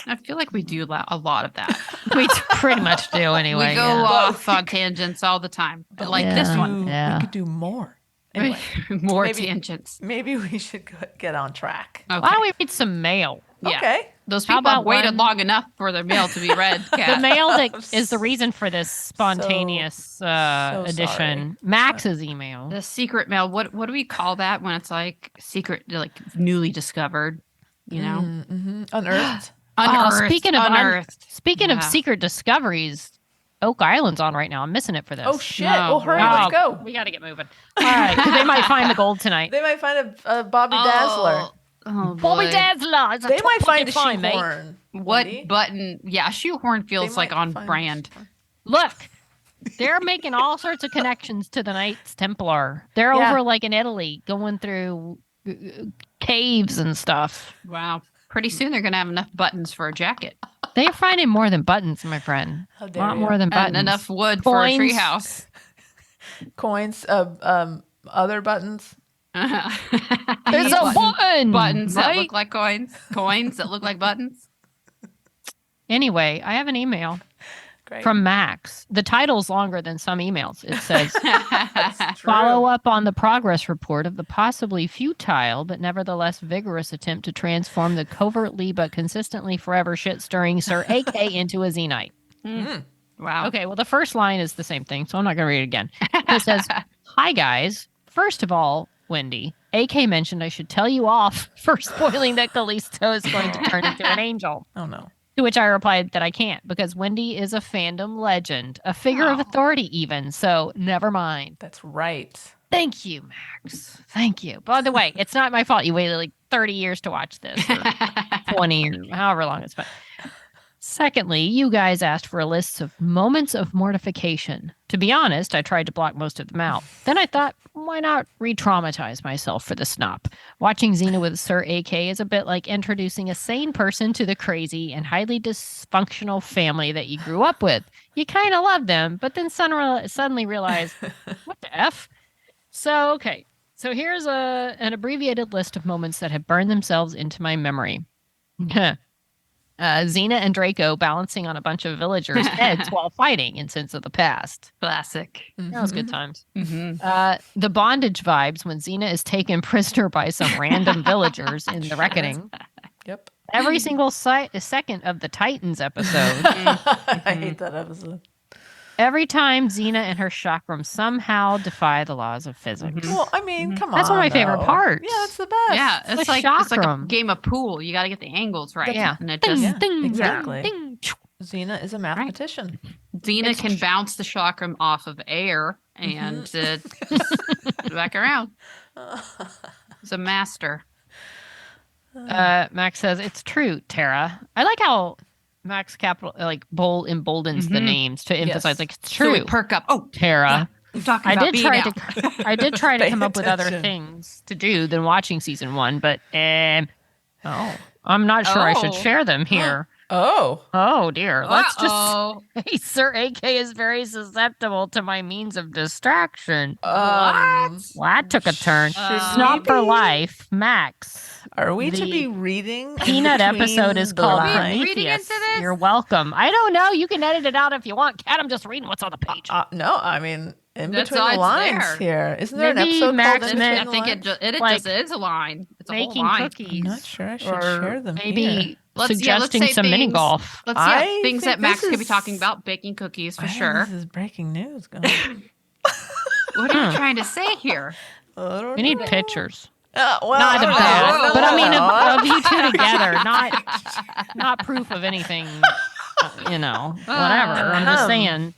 I feel like we do a lot of that. We pretty much do anyway. we go yeah. off on tangents all the time, like this Yeah. one. Yeah. We could do more. Anyway, More Maybe- tangents. maybe we should get on track. Okay. Why don't we read some mail? Yeah. Okay. Those How people have about waited one- long enough for their mail to be read. The Kat. mail that is the reason for this spontaneous so edition. Max's email. The secret mail. What do we call that when it's like secret, like newly discovered? You know, Mm-hmm. Unearthed. unearthed. speaking of unearthed. Speaking Yeah. of secret discoveries, Oak Island's on right now. I'm missing it for this. Oh shit! No. Well, hurry, Oh, let's go. We got to get moving. All right, 'cause they might find the gold tonight. They might find a Bobby Dazzler. Oh, Bobby boy. Dazzler. It's a They top might find a fucking find, mate. shoehorn. What Wendy. button? Yeah, shoehorn They feels like might on find a brand. shoehorn. Look, they're making all sorts of connections to the Knights Templar. They're Yeah. over like in Italy, going through caves and stuff. Wow. Pretty soon they're going to have enough buttons for a jacket They're finding more than buttons, my friend. How A dare lot you. more than buttons. and enough wood for a Coins. treehouse. Coins, other buttons. There's Buttons- a button. buttons that right? look like coins. Coins that look like buttons. Anyway, I have an email Great. from Max. The title's longer than some emails. It says, True. follow up on the progress report of the possibly futile but nevertheless vigorous attempt to transform the covertly but consistently forever shit-stirring Sir AK into a Zenite. Wow. Okay, well, the first line is the same thing, so I'm not going to read it again. It says, hi, guys. First of all, Wendy, AK mentioned I should tell you off for spoiling that Callisto is going to turn into an angel. Oh, no. To which I replied that I can't because Wendy is a fandom legend, a figure of Oh. authority even, so never mind. That's right. Thank you, Max. Thank you. By the way, it's not my fault you waited like 30 years to watch this, or 20 or however long it's been. Secondly, you guys asked for a list of moments of mortification. To be honest, I tried to block most of them out. Then I thought, why not re-traumatize myself for the snop? Watching Xena with Sir AK is a bit like introducing a sane person to the crazy and highly dysfunctional family that you grew up with. You kind of love them, but then suddenly realize, what the F? So, okay. So here's an abbreviated list of moments that have burned themselves into my memory. Xena and Draco balancing on a bunch of villagers' heads while fighting in Sins of the Past. Classic. That was good times. Mm-hmm. The bondage vibes when Xena is taken prisoner by some random villagers in the Reckoning. Yep. Every single second of the Titans episode. I hate that episode. Every time Xena and her chakram somehow defy the laws of physics. Well, I mean, come on. That's one of my favorite though. parts. Yeah, it's the best. Yeah, The it's like a chakram. game of pool. You got to get the angles right. Yeah. And it Ding, just Yeah, ding, exactly. ding, ding. Xena is a mathematician. Xena can bounce the chakram off of air and just back around. It's a master. Max says it's true, Tara. I like how Max emboldens the names to emphasize like it's So true, we perk up. Oh, Tara. I'm talking I about did me try now. to I did try to Pay come up with other attention. things to do than watching season 1, but I'm not sure I should Oh. share them here. Oh. Oh dear. Let's just Uh-oh. say Sir AK is very susceptible to my means of distraction. What? Well, that took a turn. Should Snot we for be- life, Max. Are we to The be reading? in Peanut between episode is the called lines? Reading into Prometheus. this? You're welcome. I don't know. You can edit it out if you want. Cat, I'm just reading what's on the page. No, I mean in That's between why the it's lines there. here. Isn't there Maybe an episode Max called In meant- I Between think the Lines? it Like, just is a line. It's a whole Making line. cookies. I'm not sure I should or share them here. maybe Let's suggesting say some mini things- golf. Let's I things think that Max this could be is- talking about. Baking cookies for I think sure. This is breaking news. Going. What are you trying to say here? I don't We need know. pictures. Well, Not of I don't that, know. but I mean No. of you two together, not proof of anything. Whatever. I'm just saying.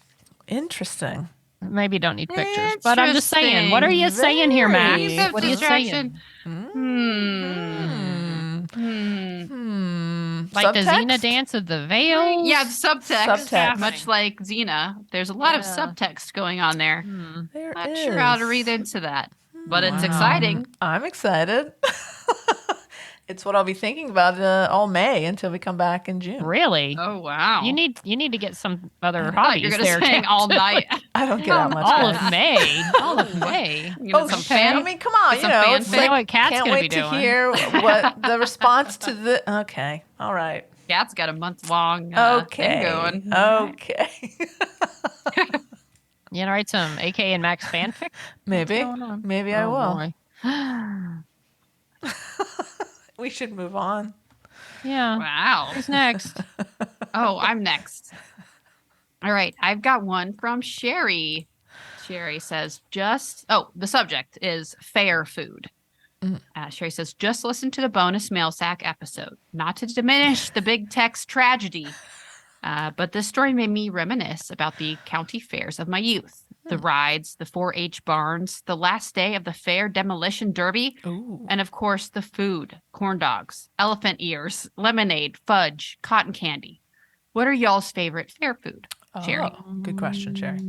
Interesting. Maybe you don't need pictures, but I'm just saying. What are you saying here, Max? Very. Piece of What are you distraction. saying? Hmm. Like the Subtext? Xena dance of the veil? Yeah, the subtext. Subtext. Much like Xena, there's a lot of Yeah. subtext going on there. There Not is. sure how to read into that, but it's Wow. exciting. I'm excited. It's what I'll be thinking about all May until we come back in June. Really? Oh wow! You need to get some other I thought hobbies you're gonna there. sing too. all night. I don't get out much. all guys. of May. All of May. You know, Oh, some shit. fan. I mean, come on. Get You some know, fanfic. it's You know like, what Kat's can't gonna wait be to doing. hear what the response to the. Okay. All right. Cat's got a month-long Okay. thing going. Okay. You know, write some AK and Max fanfic. Maybe. going on? Maybe I Oh, will. boy. We should move on. Yeah. Wow. Who's next? Oh, I'm next. All right, I've got one from Sherry. Sherry says, the subject is fair food. Sherry says, just listen to the bonus mail sack episode. Not to diminish the big Tex tragedy, but this story made me reminisce about the county fairs of my youth. The rides, the 4-H barns, the last day of the fair demolition derby, Ooh. and of course the food, corn dogs, elephant ears, lemonade, fudge, cotton candy. What are y'all's favorite fair food? Sherry. Oh, good question, Sherry.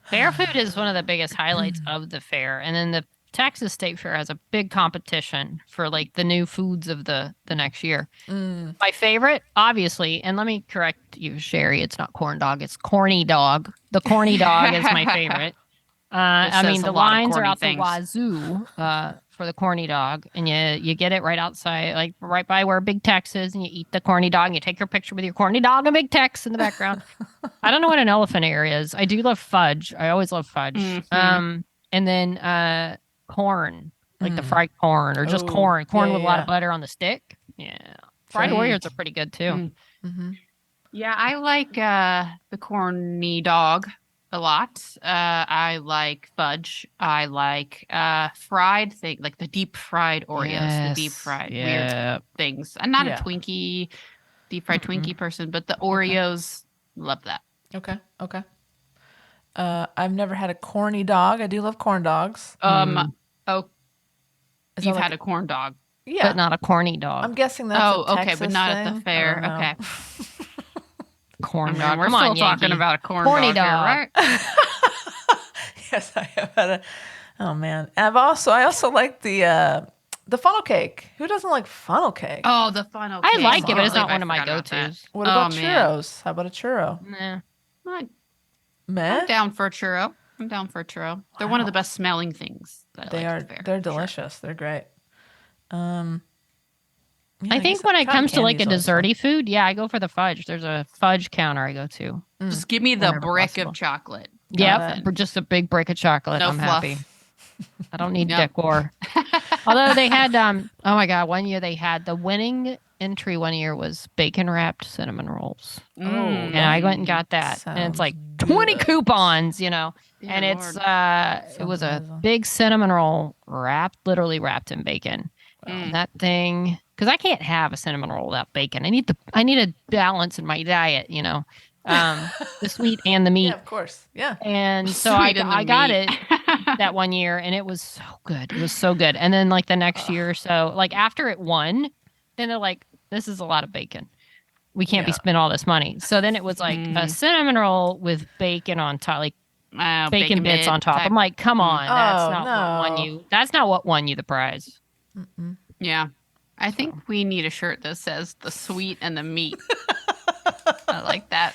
Fair food is one of the biggest highlights of the fair. And then the Texas State Fair has a big competition for like the new foods of the next year. My favorite, obviously, and let me correct you, Sherry, it's not corn dog, it's corny dog. The corny dog is my favorite. I mean, says a the lot of lines are corny out things. the wazoo for the corny dog, and you get it right outside, like right by where Big Tex is, and you eat the corny dog, and you take your picture with your corny dog and Big Tex in the background. I don't know what an elephant ear is. I do love fudge. I always love fudge. Mhm. And then corn, like the Mm. fried corn, or just Oh, corn yeah, with a lot yeah. of butter on the stick. Yeah, fried Sure. Oreos are pretty good too. Mm. Mm-hmm. Yeah, I like the corny dog a lot. I like fudge. I like fried thing, like the deep fried Oreos, the deep fried weird things. I'm not Yeah. a Twinkie, deep fried Mm-mm. Twinkie person, but the Oreos, love that. Okay. Okay. I've never had a corny dog. I do love corn dogs. Oh, Is that you've like- had a corn dog. Yeah. But not a corny dog. I'm guessing that's Oh, a okay, Texas but not at thing. the I fair. don't know. Okay. corn I mean, dog. we're Come still on, talking Yankee. about a corn Corny dog, here, dog. right? Yes, I have had a. Oh man, I also like the funnel cake. Who doesn't like funnel cake? Oh, the funnel I cake. like it, but it's Believe not I one of my forgot about that. go-tos. What about man. churros? How about a churro? Nah. I'm Meh. I'm down for a churro. I'm down for a churro. They're one of the best smelling things. That I They like are. at the fair, They're for sure. delicious. They're great. Yeah, I guess think when it cotton comes to like a candy's always fun. desserty food, yeah, I go for the fudge. There's a fudge counter I go to. Just give me the Whenever brick possible. of chocolate. Yep, Nothing. for just a big brick of chocolate. No I'm fluff. happy. I don't need Yep. decor. Although they had, oh my god, one year they had the winning entry. One year was bacon wrapped cinnamon rolls, Oh, Mm. and I went and got that, and it's Sounds like 20 good. coupons, you know. Dear And it's Lord. it was a amazing. big cinnamon roll literally wrapped in bacon. Mm. That thing, because I can't have a cinnamon roll without bacon. I need a balance in my diet, you know, the sweet and the meat. Yeah, of course. Yeah. And so I Sweet in the got meat. it that one year, and it was so good. It was so good. And then like the next year or so, like after it won, then they're like, "This is a lot of bacon. We can't be Yeah. spending all this money." So then it was like a Mhm. cinnamon roll with bacon on top, like Oh, bacon bits on top. type. I'm like, come on, that's Oh, not what won no. you. That's not what won you the prize. Mm-mm. Yeah. I think we need a shirt that says the sweet and the meat. I like that.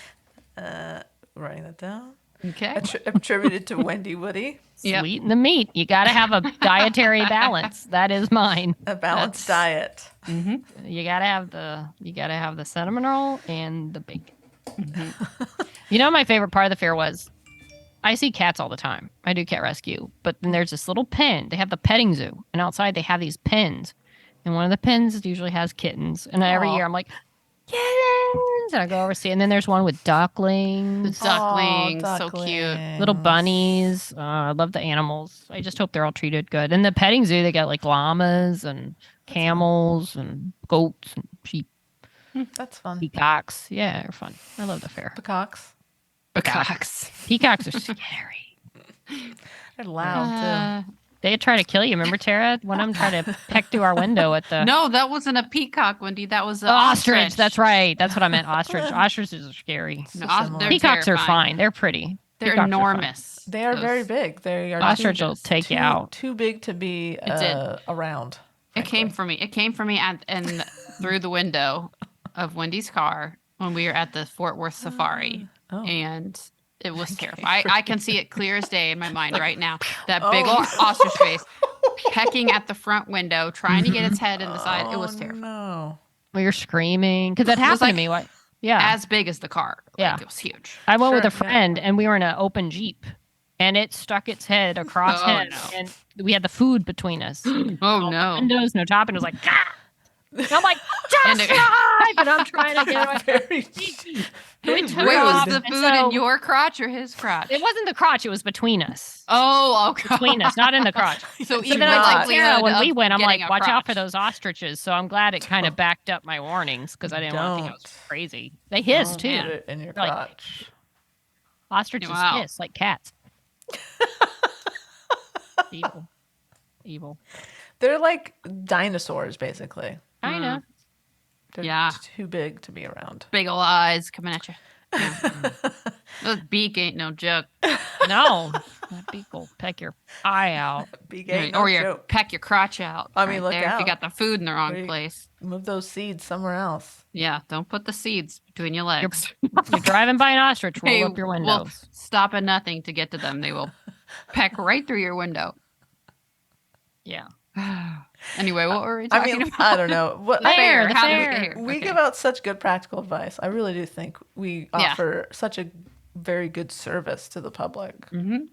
Writing that down. Okay. Attributed to Wendy Woody. Yep. Sweet and the meat. You got to have a dietary balance. That is mine. A balanced That's- diet. Mm-hmm. You gotta have the cinnamon roll and the bacon. You know, my favorite part of the fair was I see cats all the time. I do cat rescue, but then there's this little pen. They have the petting zoo, and outside they have these pens, and one of the pens usually has kittens. And every Aw. year I'm like, kittens, and I go over see. And then there's one with ducklings, The ducklings, Aw, so cute. little ducklings. bunnies. I love the animals. I just hope they're all treated good. And the petting zoo, they got like llamas and camels and goats and sheep. That's fun. Peacocks. Yeah, they're fun. I love the fair. Peacocks. Peacocks. Peacocks are scary. They're loud They try to kill you. Remember, Tara? One of them tried to peck through our window at the No, that wasn't a peacock, Wendy. That was an ostrich. That's right. That's what I meant. Ostrich. Ostriches are scary. too. No, So similar. they're Peacocks are terrifying. fine. They're pretty. They're Peacocks are fine. enormous. They are very Those- big. They are Ostrich too, will take you too- out. Too big to be did. around. It came frankly. for me. It came for me and through the window of Wendy's car when we were at the Fort Worth Safari, Oh. and it was Okay, terrifying. I can see it clear as day in my mind right now. That big Oh, old ostrich face pecking at the front window, trying to get its head in the side. It was Oh, terrifying. No. Well, you're screaming because that It was happened like- to me. What? Yeah. As big as the car. Like, Yeah. It was huge. I went with a Sure, yeah. friend, and we were in an open Jeep, and it stuck its head across Oh, head, no. and we had the food between us. Oh, no. Windows, no top, and it was like, ah! And I'm like, And just it- drive! And I'm trying to get away. Very. It took Wait, was off, the and food so- in your crotch or his crotch? It wasn't the crotch; it was between us. Oh, okay. Between us, not in the crotch. So So even then the I told likelihood Tara when we of went, I'm like, getting a watch out for crotch. those ostriches. So I'm glad it kind of backed up my warnings because I didn't want to think I was Don't. crazy. They hiss Don't too. put it in your Like- crotch. Ostriches Wow. hiss like cats. Evil. Evil. They're like dinosaurs, basically. I know. They're Yeah. too big to be around. Big ol' eyes coming at you. Yeah. Those beak ain't no joke. No. That beagle peck your eye out. Big ain't or no you joke. peck your crotch out. I mean, look there if out. you got the food in the wrong Where you- place. Move those seeds somewhere else. Yeah, don't put the seeds between your legs. You're driving by an ostrich, roll They up your will window. stop at nothing to get to them. They will peck right through your window. Yeah. Anyway, what were we I talking mean, about? I don't know. What The fair. the How did we fair. get here? we Okay. give out such good practical advice. I really do think we Yeah. offer such a very good service to the public. Mm-hmm.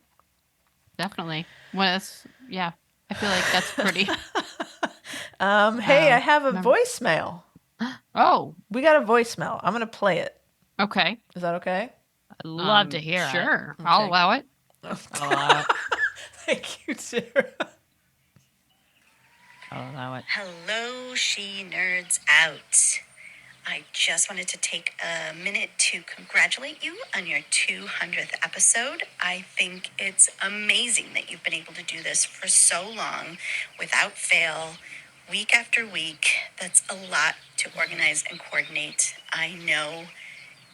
Definitely. Well, yeah. I feel like that's pretty. Hey, I have a remember- voicemail. Oh, We got a voicemail. I'm gonna play it. okay. Is that okay? I'd love to hear it. Sure. I'll Okay. allow it. Thank you, Sarah. I'll allow it. Hello, She Nerds Out. I just wanted to take a minute to congratulate you on your 200th episode. I think it's amazing that you've been able to do this for so long without fail, week after week. That's a lot to organize and coordinate. I know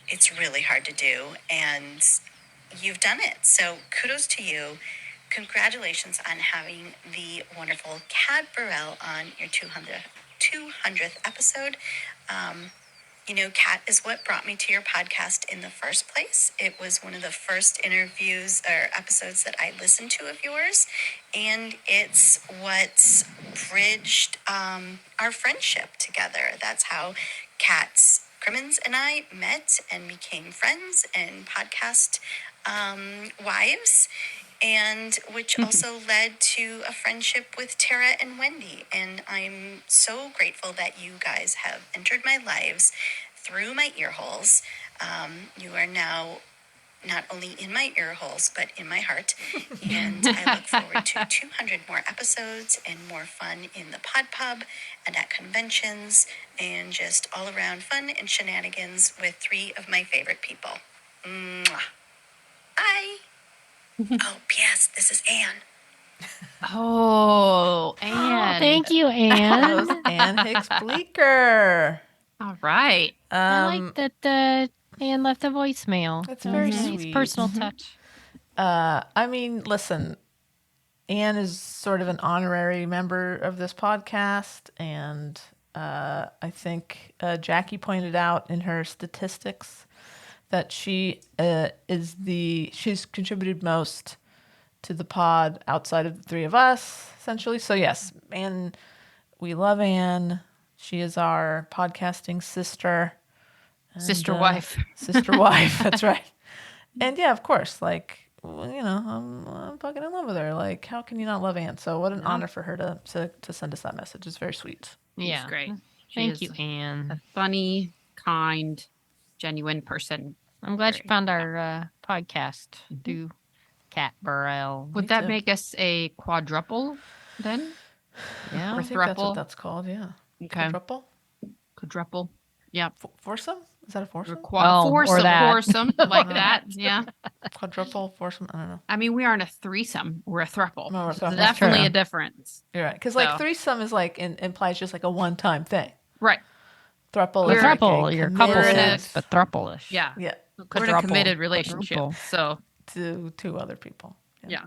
it's really hard to do, and you've done it. So kudos to you. Congratulations on having the wonderful Kat Burrell on your 200th episode. Kat is what brought me to your podcast in the first place. It was one of the first interviews or episodes that I listened to of yours, and it's what bridged our friendship together. That's how Kat Crimmins and I met and became friends and podcast wives, and which also led to a friendship with Tara and Wendy. And I'm so grateful that you guys have entered my lives through my ear holes. You are now not only in my ear holes, but in my heart. And I look forward to 200 more episodes and more fun in the pod pub and at conventions and just all around fun and shenanigans with 3 of my favorite people. Mwah. Bye. Oh, P.S. This is Anne. Oh, Oh, and thank you, That Anne. was Ann Hicks Bleecker. all right. I like that Anne left a voicemail. That's That very was nice. sweet. Personal touch. I mean, listen, Anne is sort of an honorary member of this podcast, and I think Jackie pointed out in her statistics that she's contributed most to the pod outside of the 3 of us, essentially. So yes, Anne, we love Anne. She is our podcasting sister. And, Sister wife. Sister wife, that's right. And yeah, of course, like, well, I'm fucking in love with her. Like, how can you not love Anne? So what an honor for her to send us that message. It's very sweet. Yeah. Great. She Thank is you, Anne. a funny, kind, genuine person. I'm glad you Very- found our podcast. Do Kat Burrell. Would Me that too. make us a quadruple then? Yeah. I think that's thruple? what that's called, yeah. Okay. Quadruple? Quadruple. Yeah. Foursome? Is that a foursome? Oh, or that. Foursome, like that. Yeah. Quadruple, foursome? I don't know. I mean, we aren't a threesome. We're a thruple. No, we're a So thruple. there's definitely True. a difference. You're right. Because like So- threesome is like implies just like a one-time thing. Right. Thruple We're is like thruple. a You're couple committed sex, but thruple-ish. Yeah. Yeah, We're in a Quadruple. committed relationship. Quadruple. So, to 2 other people. yeah.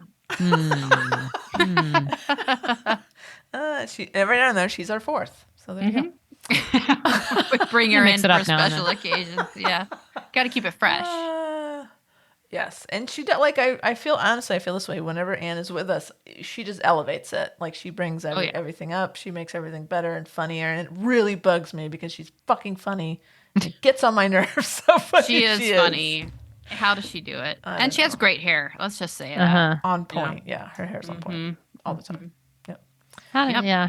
Every now and then she's our 4th. So there you go. We bring her Mix in it for up now and special occasions. Yeah. Got to keep it fresh. Yes, and she like I feel honestly I feel this way whenever Anne is with us. She just elevates it. Like she brings yeah. everything up. She makes everything better and funnier, and it really bugs me because she's fucking funny. It gets on my nerves so funny. She is funny. How does she do it? I And don't she has know. great hair. Let's just say that. Uh-huh. On point. Yeah, her hair's on point Mhm. all the time. Yep. Yeah.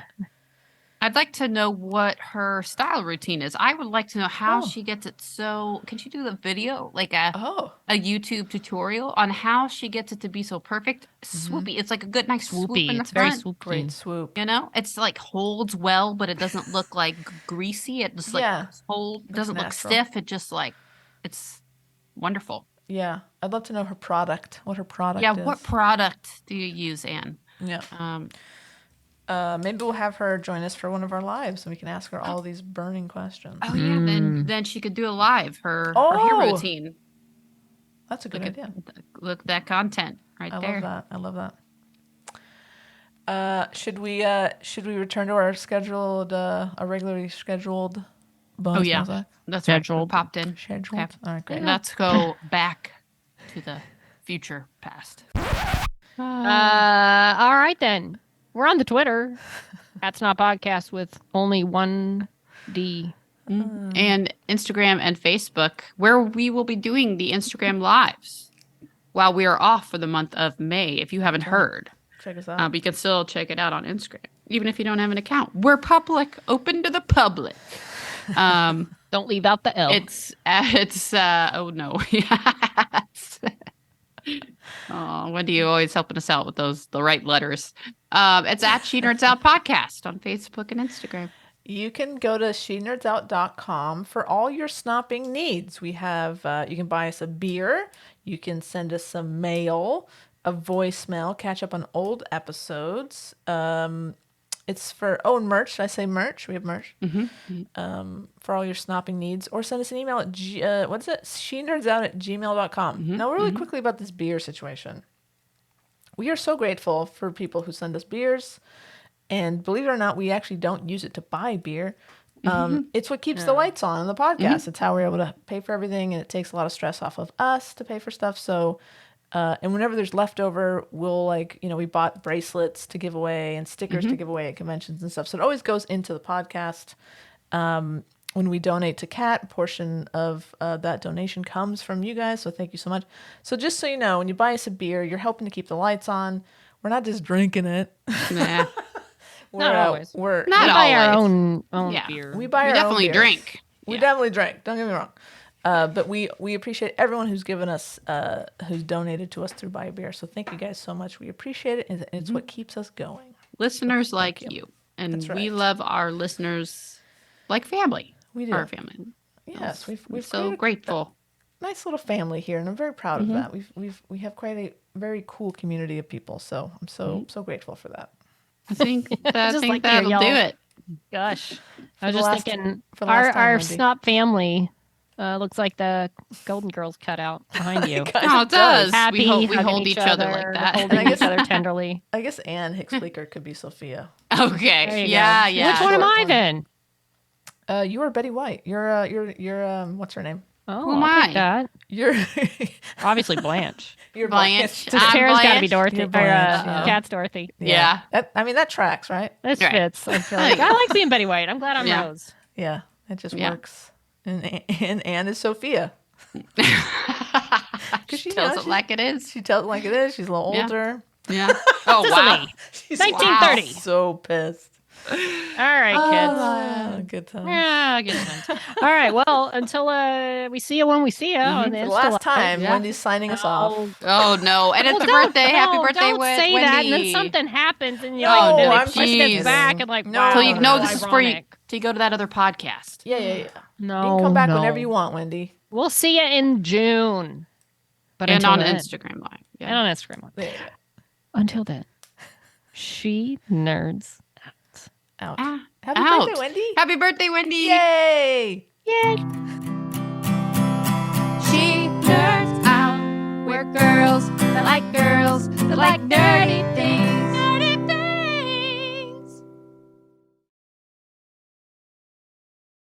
I'd like to know what her style routine is. I would like to know how Oh. she gets it so. Can she do the video, like a Oh, YouTube tutorial on how she gets it to be so perfect? Mm-hmm. Swoopy. It's like a good, nice swoop Swoopy. in the It's very front. swoopy. great swoop. You know, it's like holds well, but it doesn't look like greasy. It just like Yeah. doesn't look natural. stiff. It just like it's wonderful. Yeah, I'd love to know her product. What her product Yeah, is. what product do you use, Anne? Yeah. Um, Maybe we'll have her join us for one of our lives, and we can ask her all these burning questions. oh yeah, then she could do a live her hair Oh. routine. That's a good idea. Look at that content right I there. love that. Should we return to our regularly scheduled bonus? Oh, yeah. Mosaic? That's right. Scheduled. Popped in. Scheduled. Okay. All right, great. Let's go back to the future past. All right then. We're on the Twitter. That's not podcast with only one D. And Instagram and Facebook, where we will be doing the Instagram lives while we are off for the month of May. If you haven't heard, Check us out. but you can still check it out on Instagram, even if you don't have an account. We're public, open to the public. Don't leave out the L. It's oh no, yes. Oh, Wendy, you always helping us out with the right letters. It's at She Nerds Out Podcast on Facebook and Instagram. You can go to shenerdsout.com for all your snopping needs. We have, you can buy us a beer. You can send us some mail, a voicemail, catch up on old episodes. It's for, merch. Should I say merch? We have merch. For all your snopping needs. Or send us an email at, shenerdsout@gmail.com. Now, really quickly about this beer situation. We are so grateful for people who send us beers. And believe it or not, we actually don't use it to buy beer. It's what keeps the lights on the podcast. It's how we're able to pay for everything, and it takes a lot of stress off of us to pay for stuff. So, and whenever there's leftover, we'll we bought bracelets to give away and stickers to give away at conventions and stuff. So it always goes into the podcast. When we donate to Cat, a portion of that donation comes from you guys. So thank you so much. So just so you know, when you buy us a beer, you're helping to keep the lights on. We're not just drinking it. Nah, Not always. We're Not we buy our always. own Yeah. beer. we buy we our definitely own beers. drink. We Yeah. definitely drink. Don't get me wrong. But we appreciate everyone who's given us, who's donated to us through Buy a Beer. So thank you guys so much. We appreciate it. And it's what keeps us going. Listeners like you. And That's we right. love our listeners like family. We do. Our family. Yes, I'm we've so created grateful. a nice little family here, and I'm very proud of that. We have quite a very cool community of people. So I'm so grateful for that. I think Just like that'll y'all. do it. Gosh. I was the just last- thinking for the last time, our Wendy. snot family looks like the Golden Girls cutout behind you. Oh, it does. Happy, we hold hugging each other like that. holding I guess- each other tenderly. I guess Anne Hicks Bleeker could be Sophia. There Okay. you Yeah, go. yeah. Which one am Short I one. then? You are Betty White. You're what's her name? Oh, Who am I'll I? take that. You're Obviously Blanche. you're Blanche. Just I'm Tara's got to be Blanche. Dorothy. You're Or, Blanche, yeah. Cat's Dorothy. Yeah. That tracks, right? This Right. fits. I feel like I like being Betty White. I'm glad I'm Yeah. Rose. Yeah, it just Yeah. works. And Anne is Sophia. She you tells know, it she's- like it is. She tells it like it is. She's a little Yeah. older. Yeah. Oh, wow. She's 1930. so pissed. All right, kids. Oh, good time. Yeah, good times. All right. Well, until we see you when we see you. On the For the Insta last Live. time, Yeah. Wendy's signing us off. Oh, no. And it's Well, a birthday. Happy no, birthday, don't say Wendy. that, and then something happens, and you're No, like, no, they I'm push just it kidding. back, and like, No. wow, So you know Oh, this is for you. ironic. So you go to that other podcast. Yeah. No, You can come back no. whenever you want, Wendy. We'll see you in June. But And until on then, Instagram Live. and Yeah. on Instagram. Yeah. Until then, she nerds. Out. Ah, Happy out. birthday, Wendy. Happy birthday, Wendy. Yay! Yay! She nerds out. We're girls that like nerdy things.